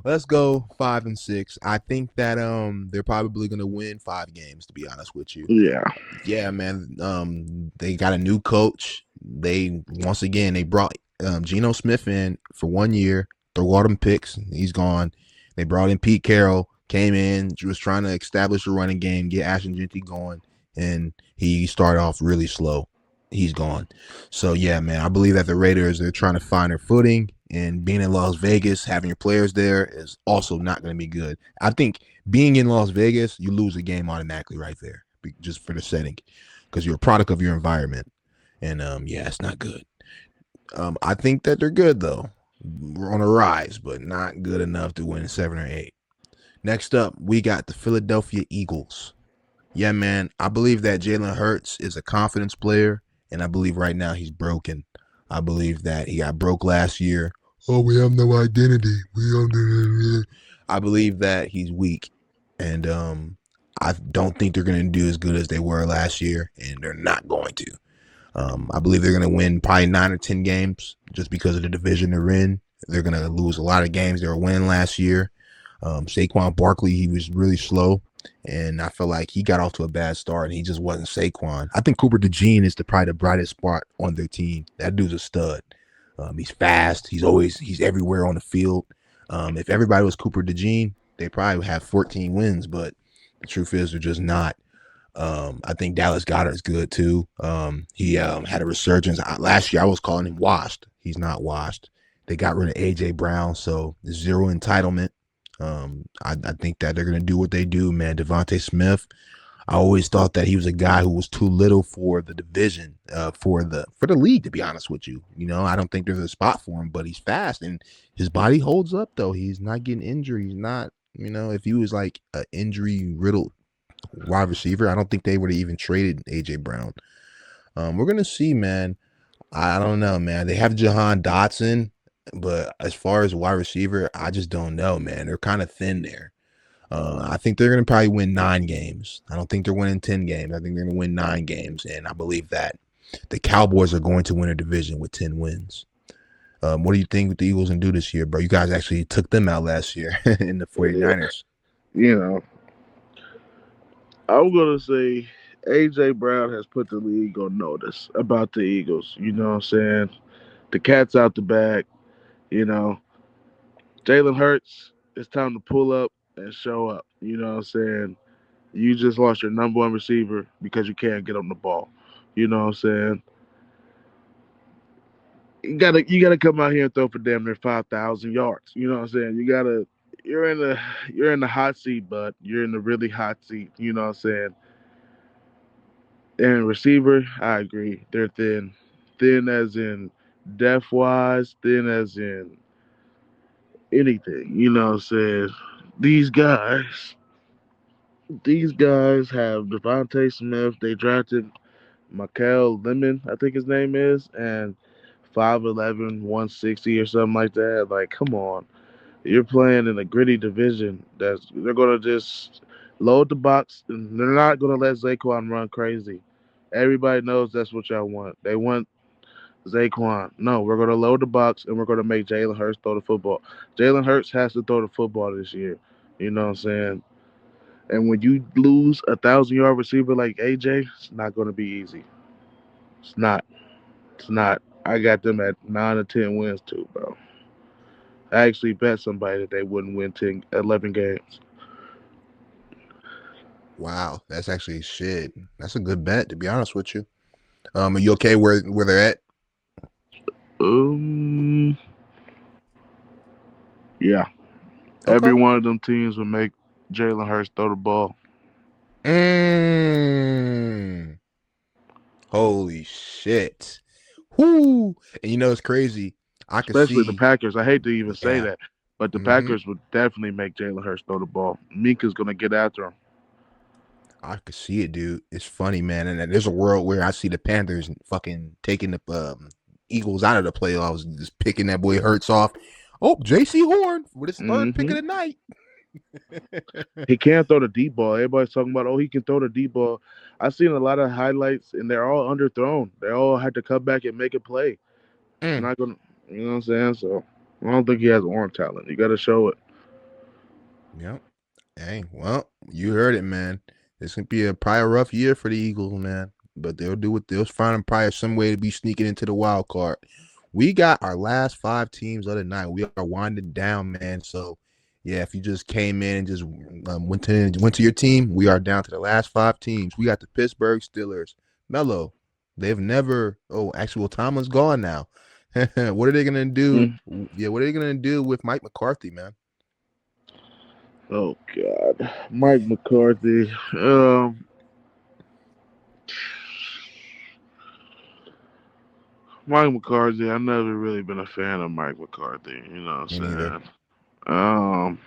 Let's go 5 and 6. I think that they're probably gonna win 5 games. To be honest with you, Yeah, yeah, man. They got a new coach. They once again they brought Geno Smith in for 1 year, throw all them picks. He's gone. They brought in Pete Carroll, came in, was trying to establish a running game, get Ashton Genty going, and he started off really slow. He's gone. So yeah, man, I believe that the Raiders they're trying to find their footing, and being in Las Vegas, having your players there is also not going to be good. I think being in Las Vegas, you lose a game automatically right there, just for the setting, because you're a product of your environment, and yeah, it's not good. I think that they're good though. We're on a rise, but not good enough to win 7 or 8. Next up, we got the Philadelphia Eagles. Yeah, man, I believe that Jalen Hurts is a confidence player, and I believe right now he's broken. I believe that he got broke last year. Oh, we have no identity. We don't do. I believe that he's weak, and I don't think they're going to do as good as they were last year, and they're not going to. I believe they're going to win probably 9 or 10 games just because of the division they're in. They're going to lose a lot of games they were winning last year. Saquon Barkley, he was really slow, and I feel like he got off to a bad start, and he just wasn't Saquon. I think Cooper DeJean is probably the brightest spot on their team. That dude's a stud. He's fast. He's everywhere on the field. If everybody was Cooper DeJean, they probably would have 14 wins, but the truth is they're just not. I think Dallas Goedert's good too. He had a resurgence last year. I was calling him washed. He's not washed. They got rid of AJ Brown, so zero entitlement. I think that they're gonna do what they do, man. Devontae Smith. I always thought that he was a guy who was too little for the division, for the league. To be honest with you, I don't think there's a spot for him, but he's fast and his body holds up. Though he's not getting injured. He's not. If he was like an injury riddled wide receiver, I don't think they would have even traded AJ Brown. We're gonna see, man. I don't know, man. They have Jahan Dotson, but as far as wide receiver, I just don't know, man. They're kind of thin there. I think they're gonna probably win 9 games. I don't think they're winning 10 games. I think they're gonna win 9 games, and I believe that the Cowboys are going to win a division with 10 wins. What do you think with the Eagles and do this year, bro? You guys actually took them out last year in the yeah. 49ers. You know, I'm gonna say AJ Brown has put the league on notice about the Eagles. You know what I'm saying? The cat's out the bag. You know, Jalen Hurts. It's time to pull up and show up. You know what I'm saying? You just lost your number one receiver because you can't get on the ball. You know what I'm saying? You gotta come out here and throw for damn near 5,000 yards. You know what I'm saying? You're in the hot seat, but you're in the really hot seat. You know what I'm saying? And receiver, I agree. They're thin. Thin as in depth wise, thin as in anything. You know what I'm saying? These guys these guys have Devontae Smith. They drafted Michael Lemon, I think his name is, and 5'11", 160 or something like that. Like, come on. You're playing in a gritty division. They're gonna just load the box and they're not gonna let Zaquan run crazy. Everybody knows that's what y'all want. They want Zaquan. No, we're gonna load the box and we're gonna make Jalen Hurts throw the football. Jalen Hurts has to throw the football this year. You know what I'm saying? And when you lose 1,000-yard receiver like AJ, it's not gonna be easy. It's not. It's not. I got them at 9 or 10 wins too, bro. I actually bet somebody that they wouldn't win 10, 11 games. Wow, that's actually shit. That's a good bet, to be honest with you. Are you okay where they're at? Um, yeah. Every Okay. one of them teams would make Jalen Hurts throw the ball. Mm, holy shit. Whoo. And you know it's crazy. I could Especially the see, Packers. I hate to even say yeah. that, but the Mm-hmm. Packers would definitely make Jalen Hurts throw the ball. Mika's gonna get after him. I could see it, dude. It's funny, man. And there's a world where I see the Panthers fucking taking the Eagles out of the playoffs, just picking that boy Hurts off. Oh, J.C. Horn with his third pick Hmm. of the night. He can't throw the deep ball. Everybody's talking about, oh, he can throw the deep ball. I've seen a lot of highlights, and they're all underthrown. They all had to come back and make a play. It's Mm. not gonna, you know what I'm saying? So I don't think he has arm talent. You got to show it. Yep. Hey, well, you heard it, man. This could be probably a rough year for the Eagles, man. But they'll do what they'll find probably some way to be sneaking into the wild card. We got our last 5 teams of the night. We are winding down, man. So, yeah, if you just came in and just went to your team, we are down to the last 5 teams. We got the Pittsburg Steelers. Melo, they've never. Oh, actually, well, Tomlin's gone now. What are they gonna do? Mm. Yeah, what are they gonna do with Mike McCarthy, man? Oh God, Mike McCarthy. Mike McCarthy. I've never really been a fan of Mike McCarthy. You know what Me neither. I'm saying? Um,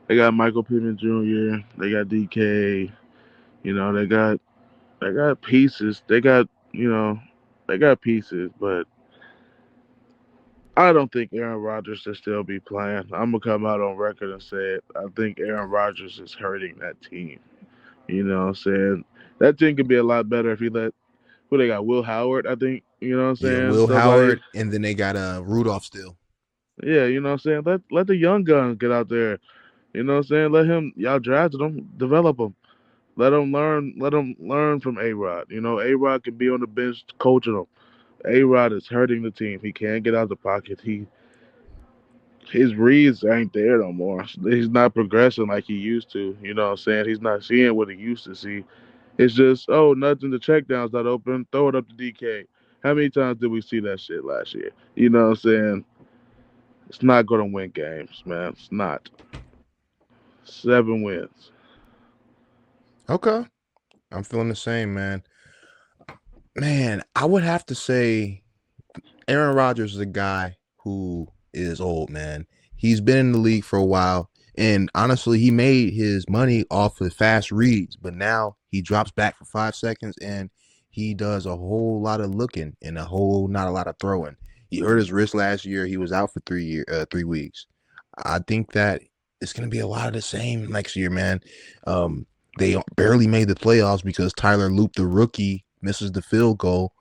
they got Michael Pittman Jr. They got DK. You know, they got pieces. They got pieces, but I don't think Aaron Rodgers should still be playing. I'm gonna come out on record and say it. I think Aaron Rodgers is hurting that team. You know what I'm saying? That team could be a lot better if he let who they got, Will Howard, I think, you know what I'm Yeah, saying? Will Somebody Howard, and then they got Rudolph still. yeah, you know what I'm saying? Let the young guns get out there. You know what I'm saying? Let him y'all drafted him, develop him. Let him learn from A Rod. You know, A Rod can be on the bench coaching him. A Rod is hurting the team. He can't get out the pocket. His reads ain't there no more. He's not progressing like he used to. You know what I'm saying? He's not seeing what he used to see. It's just, oh, nothing. The check down's not open. Throw it up to DK. How many times did we see that shit last year? You know what I'm saying? It's not going to win games, man. It's not. 7 wins. Okay. I'm feeling the same, man. Man, I would have to say Aaron Rodgers is a guy who is old, man. He's been in the league for a while, and honestly, he made his money off of fast reads, but now he drops back for 5 seconds and he does a whole lot of looking and not a lot of throwing. He hurt his wrist last year. He was out for 3 weeks. I think that it's going to be a lot of the same next year, man. They barely made the playoffs because Tyler Loop, the rookie, misses the field goal.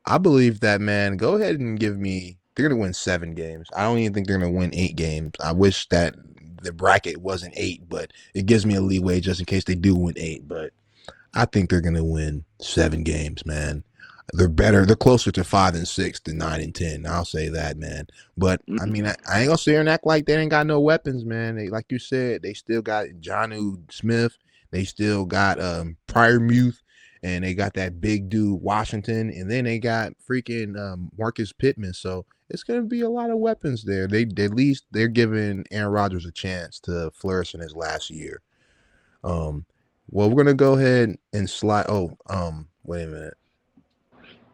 I believe that, man. Go ahead and give me. They're gonna win 7 games. I don't even think they're gonna win 8 games. I wish that the bracket wasn't 8, but it gives me a leeway just in case they do win 8. But I think they're gonna win 7 games, man. They're better. They're closer to 5 and 6 than 9 and 10. I'll say that, man. But I Mm-hmm. mean, I ain't gonna sit here and act like they ain't got no weapons, man. Like you said, they still got Jonnu Smith. They still got Prior Muth, and they got that big dude Washington, and then they got freaking Marcus Pittman. So it's gonna be a lot of weapons there. They at least they're giving Aaron Rodgers a chance to flourish in his last year. Um, well, we're gonna go ahead and slide. Oh, wait a minute.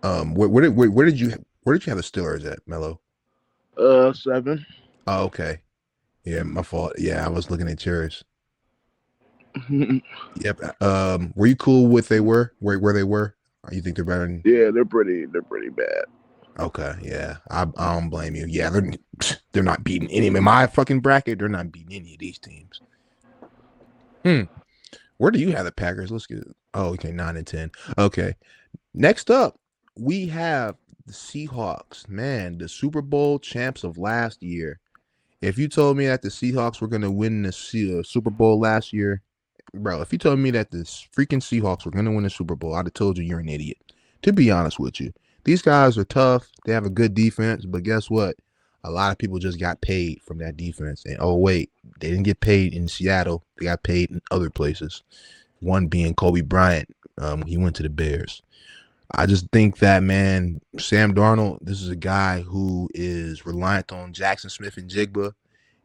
Where did you have the Steelers at, Melo? 7. Oh, okay. Yeah, my fault. Yeah, I was looking at yours. Yep. Were you cool with they were where they were? Or you think they're better than? Yeah, they're pretty bad. Okay, yeah. I don't blame you. Yeah, they're not beating any in my fucking bracket. They're not beating any of these teams. Hmm. Where do you have the Packers? Let's get. Oh, okay, 9 and 10. Okay. Next up, we have the Seahawks. Man, the Super Bowl champs of last year. If you told me that the Seahawks were going to win the Super Bowl last year, bro, if you told me that the freaking Seahawks were going to win the Super Bowl, I'd have told you you're an idiot. To be honest with you, These guys are tough. They have a good defense, but guess what? A lot of people just got paid from that defense. And oh wait, they didn't get paid in Seattle. They got paid in other places. One being Kobe Bryant. He went to the Bears. I just think that, man, Sam Darnold, this is a guy who is reliant on Jackson Smith and Jigba,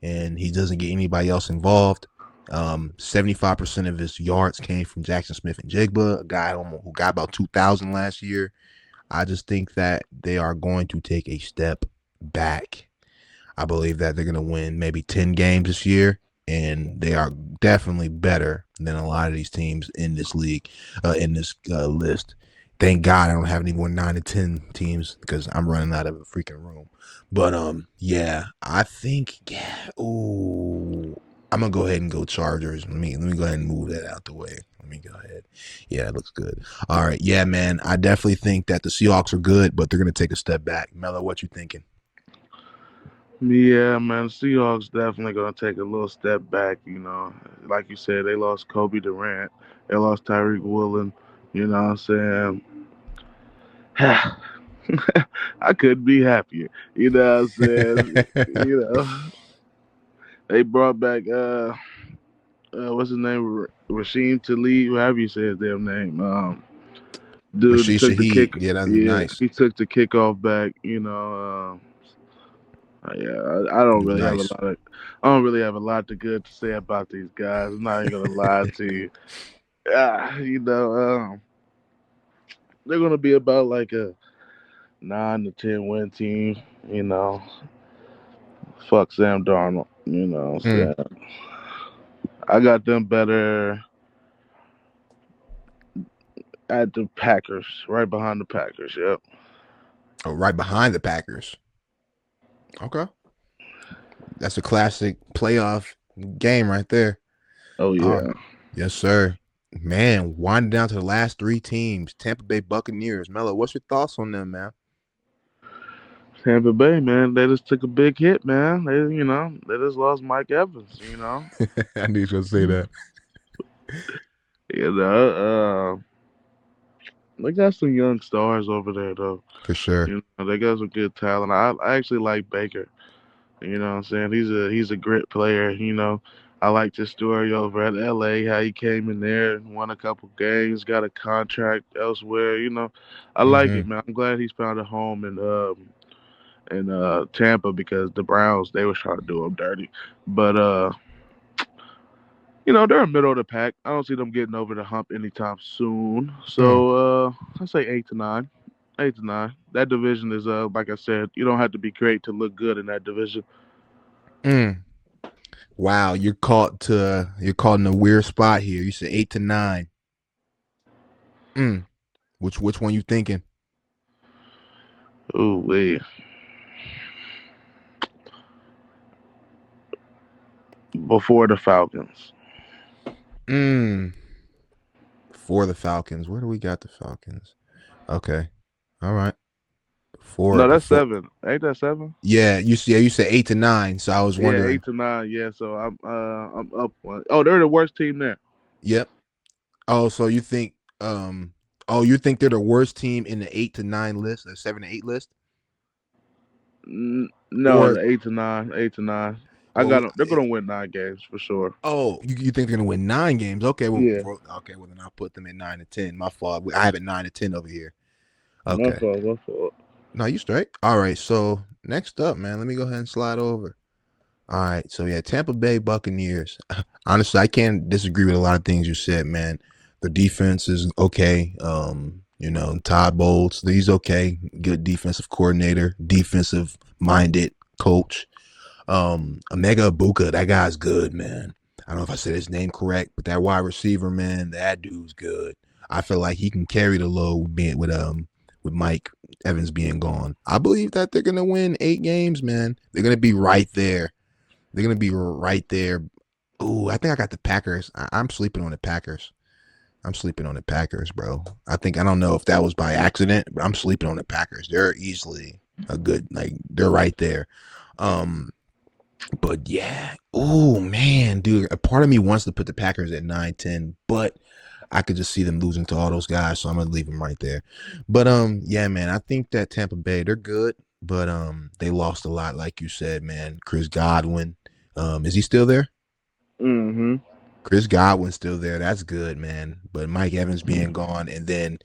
and he doesn't get anybody else involved. 75% of his yards came from Jackson Smith and Jigba, a guy who got about 2,000 last year. I just think that they are going to take a step back. I believe that they're going to win maybe 10 games this year, and they are definitely better than a lot of these teams in this league, in this list. Thank God I don't have any more 9 to 10 teams because I'm running out of a freaking room. But yeah, I think I'm gonna go ahead and go Chargers. Let me go ahead and move that out the way. Let me go ahead. Yeah, it looks good. All right, yeah, man. I definitely think that the Seahawks are good, but they're gonna take a step back. Melo, what you thinking? Yeah, man, Seahawks definitely gonna take a little step back. Like you said, they lost Kobe Durant, they lost Tyreek Woolen. You know what I'm saying? I couldn't be happier. You know what I'm saying? They brought back what's his name? Rasheem Talib, however you say his damn name. Dude Rashid took the kick. Shaheed. Yeah, that's Yeah, nice. he took the kickoff back. Yeah, I don't really have a Nice. lot of, I don't really have a lot of good to say about these guys. I'm not even gonna lie to you. Ah, they're gonna be about like a 9 to 10 win team. You know, fuck Sam Darnold. You know what I'm Mm. saying? I got them better at the Packers, right behind the Packers. Yep. Oh, right behind the Packers. Okay. That's a classic playoff game right there. Oh Oh, yeah. yes, sir. Man, winding down to the last three teams. Tampa Bay Buccaneers. Melo, what's your thoughts on them, man? Tampa Bay, man, they just took a big hit, man. They just lost Mike Evans. I knew you were going to say that. You know, they got some young stars over there though. For sure. They got some good talent. I actually like Baker. You know what I'm saying? He's a great player. I like his story over at LA, how he came in there and won a couple games, got a contract elsewhere. I like Mm-hmm. it, man. I'm glad he's found a home in Tampa because the Browns they was trying to do him dirty. But they're in middle of the pack. I don't see them getting over the hump anytime soon. Mm. So I say 8 to 9. 8 to 9. That division is like I said, you don't have to be great to look good in that division. Mm. Wow, you're caught in a weird spot here. You said 8 to 9. Mm. Which one you thinking? Ooh wee. Before the Falcons. Mm. For the Falcons. Where do we got the Falcons? Okay. All right. Four No, that's before. 7. Ain't that 7? Yeah, you said 8 to 9. So I was Yeah, wondering. 8 to 9. Yeah, so I'm up one. Oh, they're the worst team there. Yep. Oh, so you think you think they're the worst team in the 8 to 9 list, the 7 to 8 list? No, Or the 8 to 9, 8 to 9. I got oh them. They're gonna win 9 games for sure. you think they're gonna win 9 games? Okay, Yeah, well then I'll put them at 9 to 10. My fault. I have it 9 to 10 over here. my Okay. fault, my fault. No, you straight. All right. So next up, man, let me go ahead and slide over. All right. So yeah, Tampa Bay Buccaneers. Honestly, I can't disagree with a lot of things you said, man. The defense is okay. Todd Bowles, he's okay. Good defensive coordinator, defensive minded coach. Omega Ibuka, that guy's good, man. I don't know if I said his name correct, but that wide receiver, man, that dude's good. I feel like he can carry the load being with Mike Evans being gone. I believe that they're gonna win 8 games, man. They're gonna be right there. They're gonna be right there. Ooh, I think I got the Packers. I'm sleeping on the Packers. I'm sleeping on the Packers, bro. I don't know if that was by accident, but I'm sleeping on the Packers. They're easily a good, like, they're right there. Um, but yeah, oh man, dude, a part of me wants to put the Packers at 9-10, but I could just see them losing to all those guys, so I'm gonna leave them right there. But yeah, man, I think that Tampa Bay, they're good, but they lost a lot, like you said, man. Chris Godwin, is he still there? Mm-hmm. Chris Godwin's still there. That's good, man. But Mike Evans being gone, and then,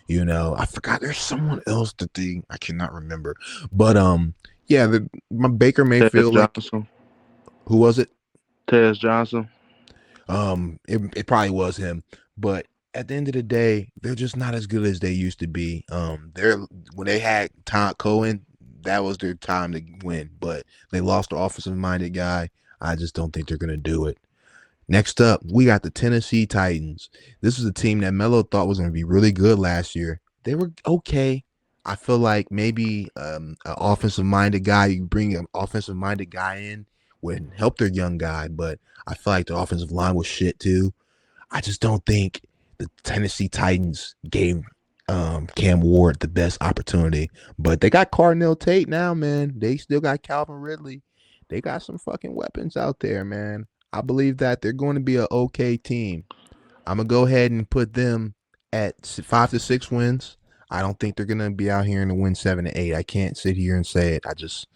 I forgot there's someone else that I cannot remember. But yeah, my Baker Tez Mayfield, like, Johnson. who was it? Tez Johnson. It probably was him, but at the end of the day, they're just not as good as they used to be. They're when they had Todd Cohen, that was their time to win, but they lost the offensive minded guy. I just don't think they're gonna do it. Next up, we got the Tennessee Titans. This is a team that Melo thought was going to be really good last year. They were okay. I feel like maybe an offensive minded guy, you bring an offensive minded guy in would help their young guy, but I feel like the offensive line was shit too. I just don't think the Tennessee Titans gave Cam Ward the best opportunity. But they got Cardinal Tate now, man. They still got Calvin Ridley. They got some fucking weapons out there, man. I believe that they're going to be an okay team. I'm gonna go ahead and put them at 5 to 6 wins. I don't think they're gonna be out here and win 7 to 8. I can't sit here and say it. I just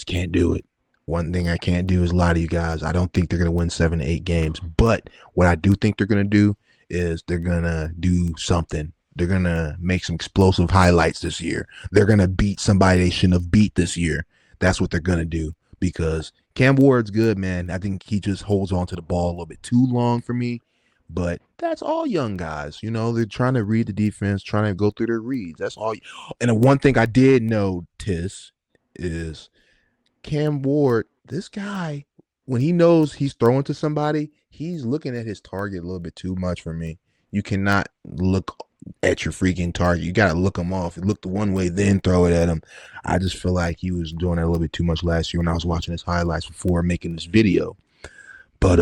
can't do it. One thing I can't do is lie to you guys. I don't think they're gonna win 7 to 8 games. But what I do think they're gonna do is they're gonna do something. They're gonna make some explosive highlights this year. They're gonna beat somebody they shouldn't have beat this year. That's what they're gonna do because Cam Ward's good, man. I think he just holds on to the ball a little bit too long for me. But that's all young guys. They're trying to read the defense, trying to go through their reads. That's all. And the one thing I did notice is Cam Ward, this guy, when he knows he's throwing to somebody, he's looking at his target a little bit too much for me. You cannot look at your freaking target. You got to look him off. Look the one way, then throw it at him. I just feel like he was doing that a little bit too much last year when I was watching his highlights before making this video. But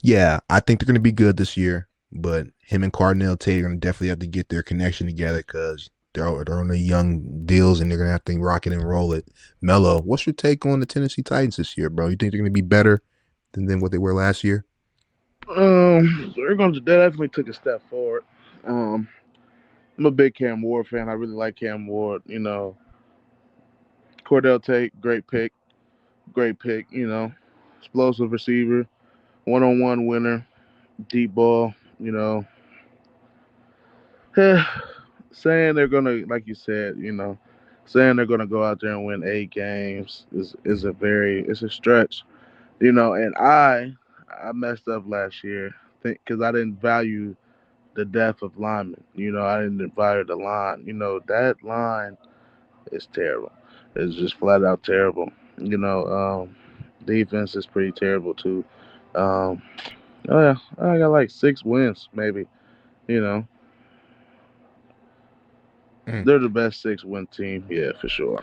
yeah, I think they're gonna be good this year. But him and Cardinal Tate are gonna definitely have to get their connection together because they're on the young deals and they're gonna have to rock it and roll it. Melo, what's your take on the Tennessee Titans this year, bro? You think they're gonna be better than what they were last year? They definitely took a step forward. Um, I'm a big Cam Ward fan. I really like Cam Ward. Cordell Tate, great pick. Explosive receiver, one-on-one winner, deep ball. Saying they're gonna, like you said, saying they're gonna go out there and win 8 games is it's a stretch. And I messed up last year, because I didn't value the depth of linemen. I didn't value the line. That line is terrible. It's just flat out terrible. Defense is pretty terrible too. Um, oh yeah, I got like 6 wins maybe. You know, Mm. they're the best 6-win team. Yeah, for sure.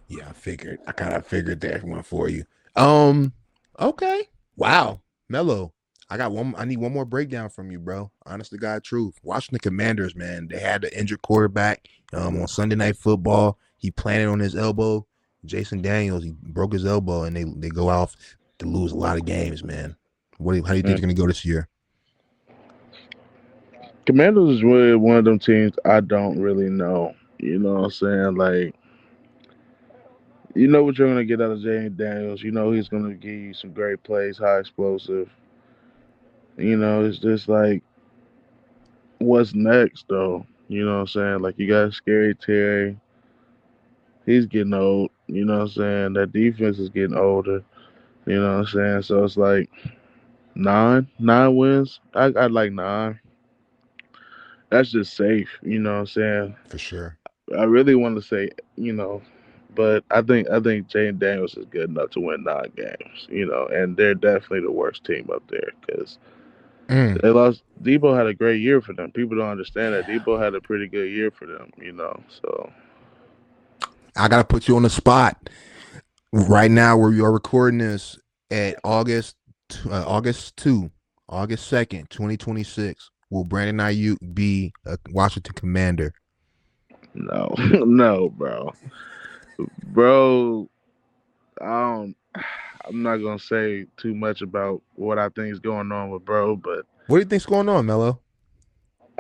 Yeah, I figured. I kind of figured that one for you. Um, okay. Wow, Melo. I got one. I need one more breakdown from you, bro. Honest to God, truth. Watching the Commanders, man. They had the injured quarterback. On Sunday Night Football, he planted on his elbow. Jason Daniels, he broke his elbow, and they go off to lose a lot of games, man. How do you think they're gonna go this year? Commanders is really one of them teams I don't really know. You know what I'm saying? Like, you know what you're gonna get out of Jane Daniels. You know he's gonna give you some great plays, high explosive. It's just like, what's next though? You know what I'm saying? Like, you got Scary Terry. He's getting old. You know what I'm saying? That defense is getting older. You know what I'm saying? So it's like nine wins. I'd like 9. That's just safe. You know what I'm saying? For sure. I really want to say, but I think Jane Daniels is good enough to win 9 games. And they're definitely the worst team up there because Mm, they lost. Debo had a great year for them. People don't understand that yeah. Debo had a pretty good year for them. So I gotta put you on the spot right now where you are recording this at August 2nd, 2026. Will Brandon Ayuk be a Washington Commander? no, no, bro. I don't. I'm not gonna say too much about what I think is going on with bro, but What do you think's going on, Melo?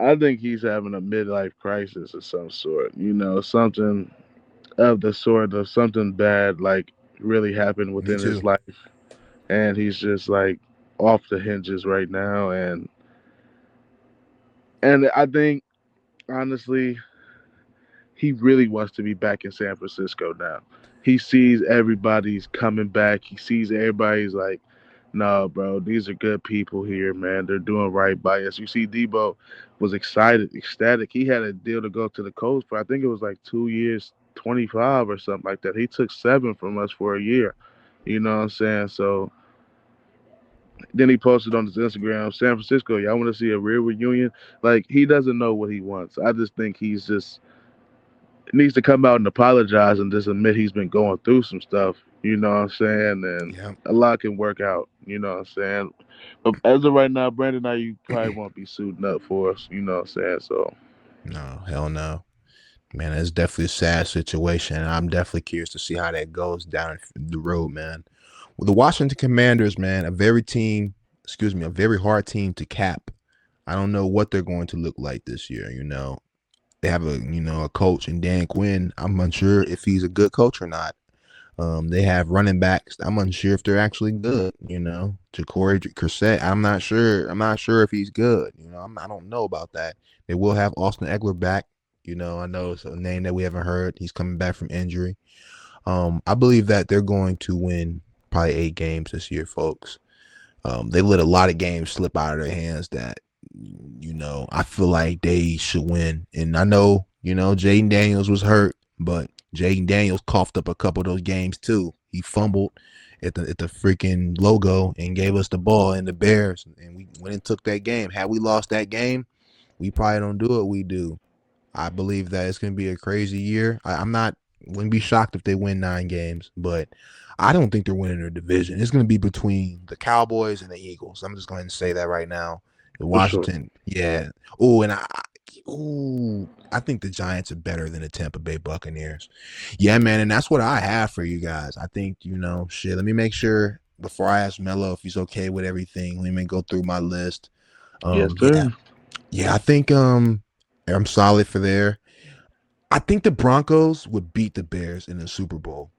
I think he's having a midlife crisis of some sort. Something of the sort of something bad like really happened Me within his too. life, and he's just like off the hinges right now. And I think honestly, he really wants to be back in San Francisco now. He sees everybody's coming back. He sees everybody's like, no, bro, these are good people here, man. They're doing right by us. You see, Debo was excited, ecstatic. He had a deal to go to the Colts for I think it was like 2 years, 25 or something like that. He took seven from us for a year. You know what I'm saying? So then he posted on his Instagram, San Francisco, y'all want to see a real reunion? Like, he doesn't know what he wants. I just think he's just needs to come out and apologize and just admit he's been going through some stuff. You know what I'm saying? And Yeah. a lot can work out. You know what I'm saying? But as of right now, Brandon, now you probably won't be suiting up for us. You know what I'm saying? So No, hell no. Man, it's definitely a sad situation. And I'm definitely curious to see how that goes down the road, man. Well, the Washington Commanders, man, a very hard team to cap. I don't know what they're going to look like this year. They have a coach in Dan Quinn. I'm unsure if he's a good coach or not. They have running backs. I'm unsure if they're actually good. Jacory Crissett. I'm not sure. I'm not sure if he's good. I don't know about that. They will have Austin Eckler back. I know it's a name that we haven't heard. He's coming back from injury. I believe that they're going to win probably 8 games this year, folks. They let a lot of games slip out of their hands that, I feel like they should win. And I know, Jaden Daniels was hurt, but Jaden Daniels coughed up a couple of those games too. He fumbled at the freaking logo and gave us the ball in the Bears, and we went and took that game. Had we lost that game, we probably don't do what we do. I believe that it's going to be a crazy year. I'm not wouldn't be shocked if they win 9 games, but I don't think they're winning their division. It's going to be between the Cowboys and the Eagles. I'm just going to say that right now. for sure. Washington, yeah. Oh, and I think the Giants are better than the Tampa Bay Buccaneers. Yeah, man, and that's what I have for you guys. I think shit. Let me make sure before I ask Melo if he's okay with everything. Let me go through my list. Yes, Yeah, sir. yeah. I think I'm solid for there. I think the Broncos would beat the Bears in the Super Bowl.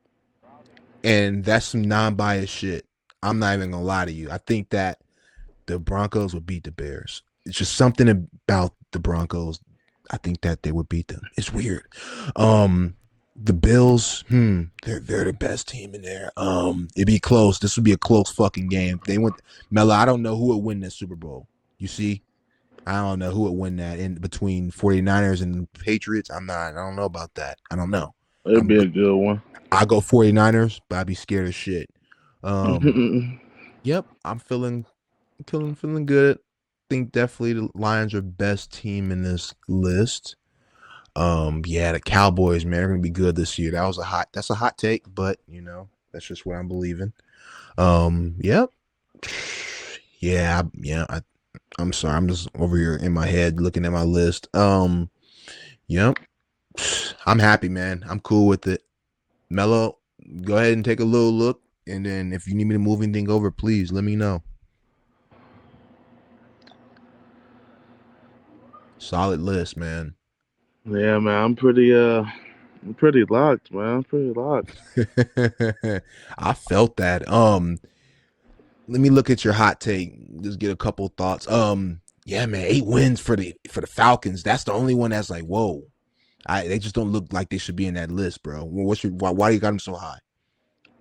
And that's some non-biased shit. I'm not even gonna lie to you. I think that the Broncos would beat the Bears. It's just something about the Broncos. I think that they would beat them. It's weird. The Bills, they're the best team in there. It'd be close. This would be a close fucking game. They went Melo. I don't know who would win this Super Bowl. You see, I don't know who would win that in between 49ers and Patriots. I don't know about that. I don't know. It'll I'm be a good one. I go 49ers, but I'd be scared as shit. Um, yep, I'm feeling good. Think definitely the Lions are best team in this list. Yeah, the Cowboys, man, are gonna be good this year. That's a hot take, but that's just what I'm believing. Yep. I'm sorry, I'm just over here in my head looking at my list. Yep. I'm happy, man. I'm cool with it. Melo, go ahead and take a little look, and then if you need me to move anything over, please let me know. Solid list, man. Yeah, man. I'm pretty locked, man. I'm pretty locked. I felt that. Let me look at your hot take. Just get a couple thoughts. Yeah, man, 8 wins for the Falcons. That's the only one that's like, whoa. They just don't look like they should be in that list, bro. Why you got them so high?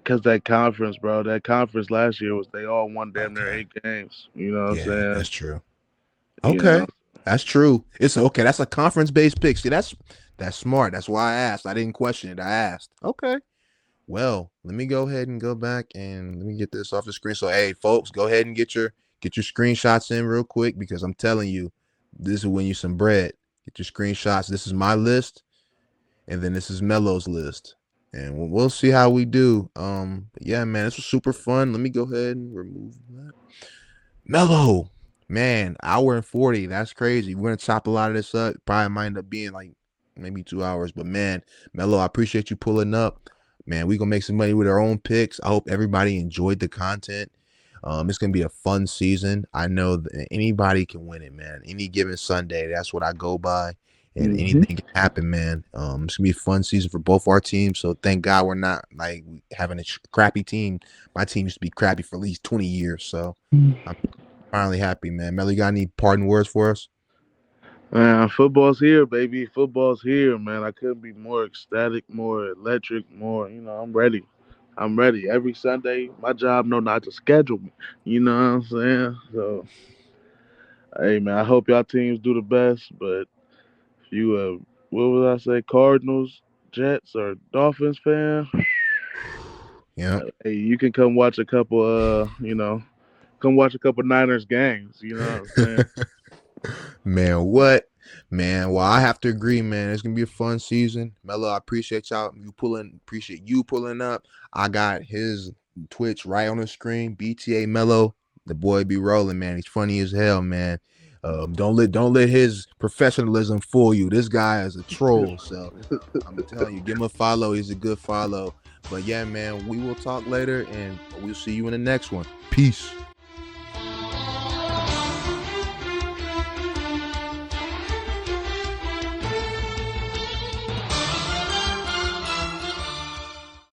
Cause that conference, bro, that conference last year was they all won damn near Okay. 8 games. You know what I'm Yeah, saying? that's true. You know, Okay. That's true. It's okay. That's a conference based pick. See, that's smart. That's why I asked. I didn't question it. I asked. Okay. Well, let me go ahead and go back and let me get this off the screen. So, hey, folks, go ahead and get your screenshots in real quick because I'm telling you, this will win you some bread. Get your screenshots. This is my list, and then this is Melo's list, and we'll see how we do. Yeah, man, this was super fun. Let me go ahead and remove that. Melo, man, hour and 40. That's crazy. We're gonna chop a lot of this up. Probably might end up being like maybe 2 hours. But man, Melo, I appreciate you pulling up. Man, we gonna make some money with our own picks. I hope everybody enjoyed the content. It's gonna be a fun season. I know that anybody can win it, man. Any given Sunday, that's what I go by, and Hmm. anything can happen, man. It's gonna be a fun season for both our teams. So thank God we're not like having a crappy team. My team used to be crappy for at least 20 years, so I'm finally happy, man. Melo, you got any parting words for us? Man, football's here, baby. Football's here, man. I couldn't be more ecstatic, more electric, more. I'm ready. I'm ready. Every Sunday, my job know not to schedule me. You know what I'm saying? So, hey, man, I hope y'all teams do the best. But if you, what would I say, Cardinals, Jets, or Dolphins fan, Yeah. hey, you can come watch a couple. Come watch a couple Niners games. You know what I'm saying? Man, what? Man, well, I have to agree, man. It's gonna be a fun season. Melo, I appreciate you pulling up. I got his Twitch right on the screen. BTA Melo, the boy be rolling, man. He's funny as hell, man. Don't let his professionalism fool you. This guy is a troll, so I'm telling you, give him a follow. He's a good follow. But yeah, man, we will talk later, and we'll see you in the next one. Peace.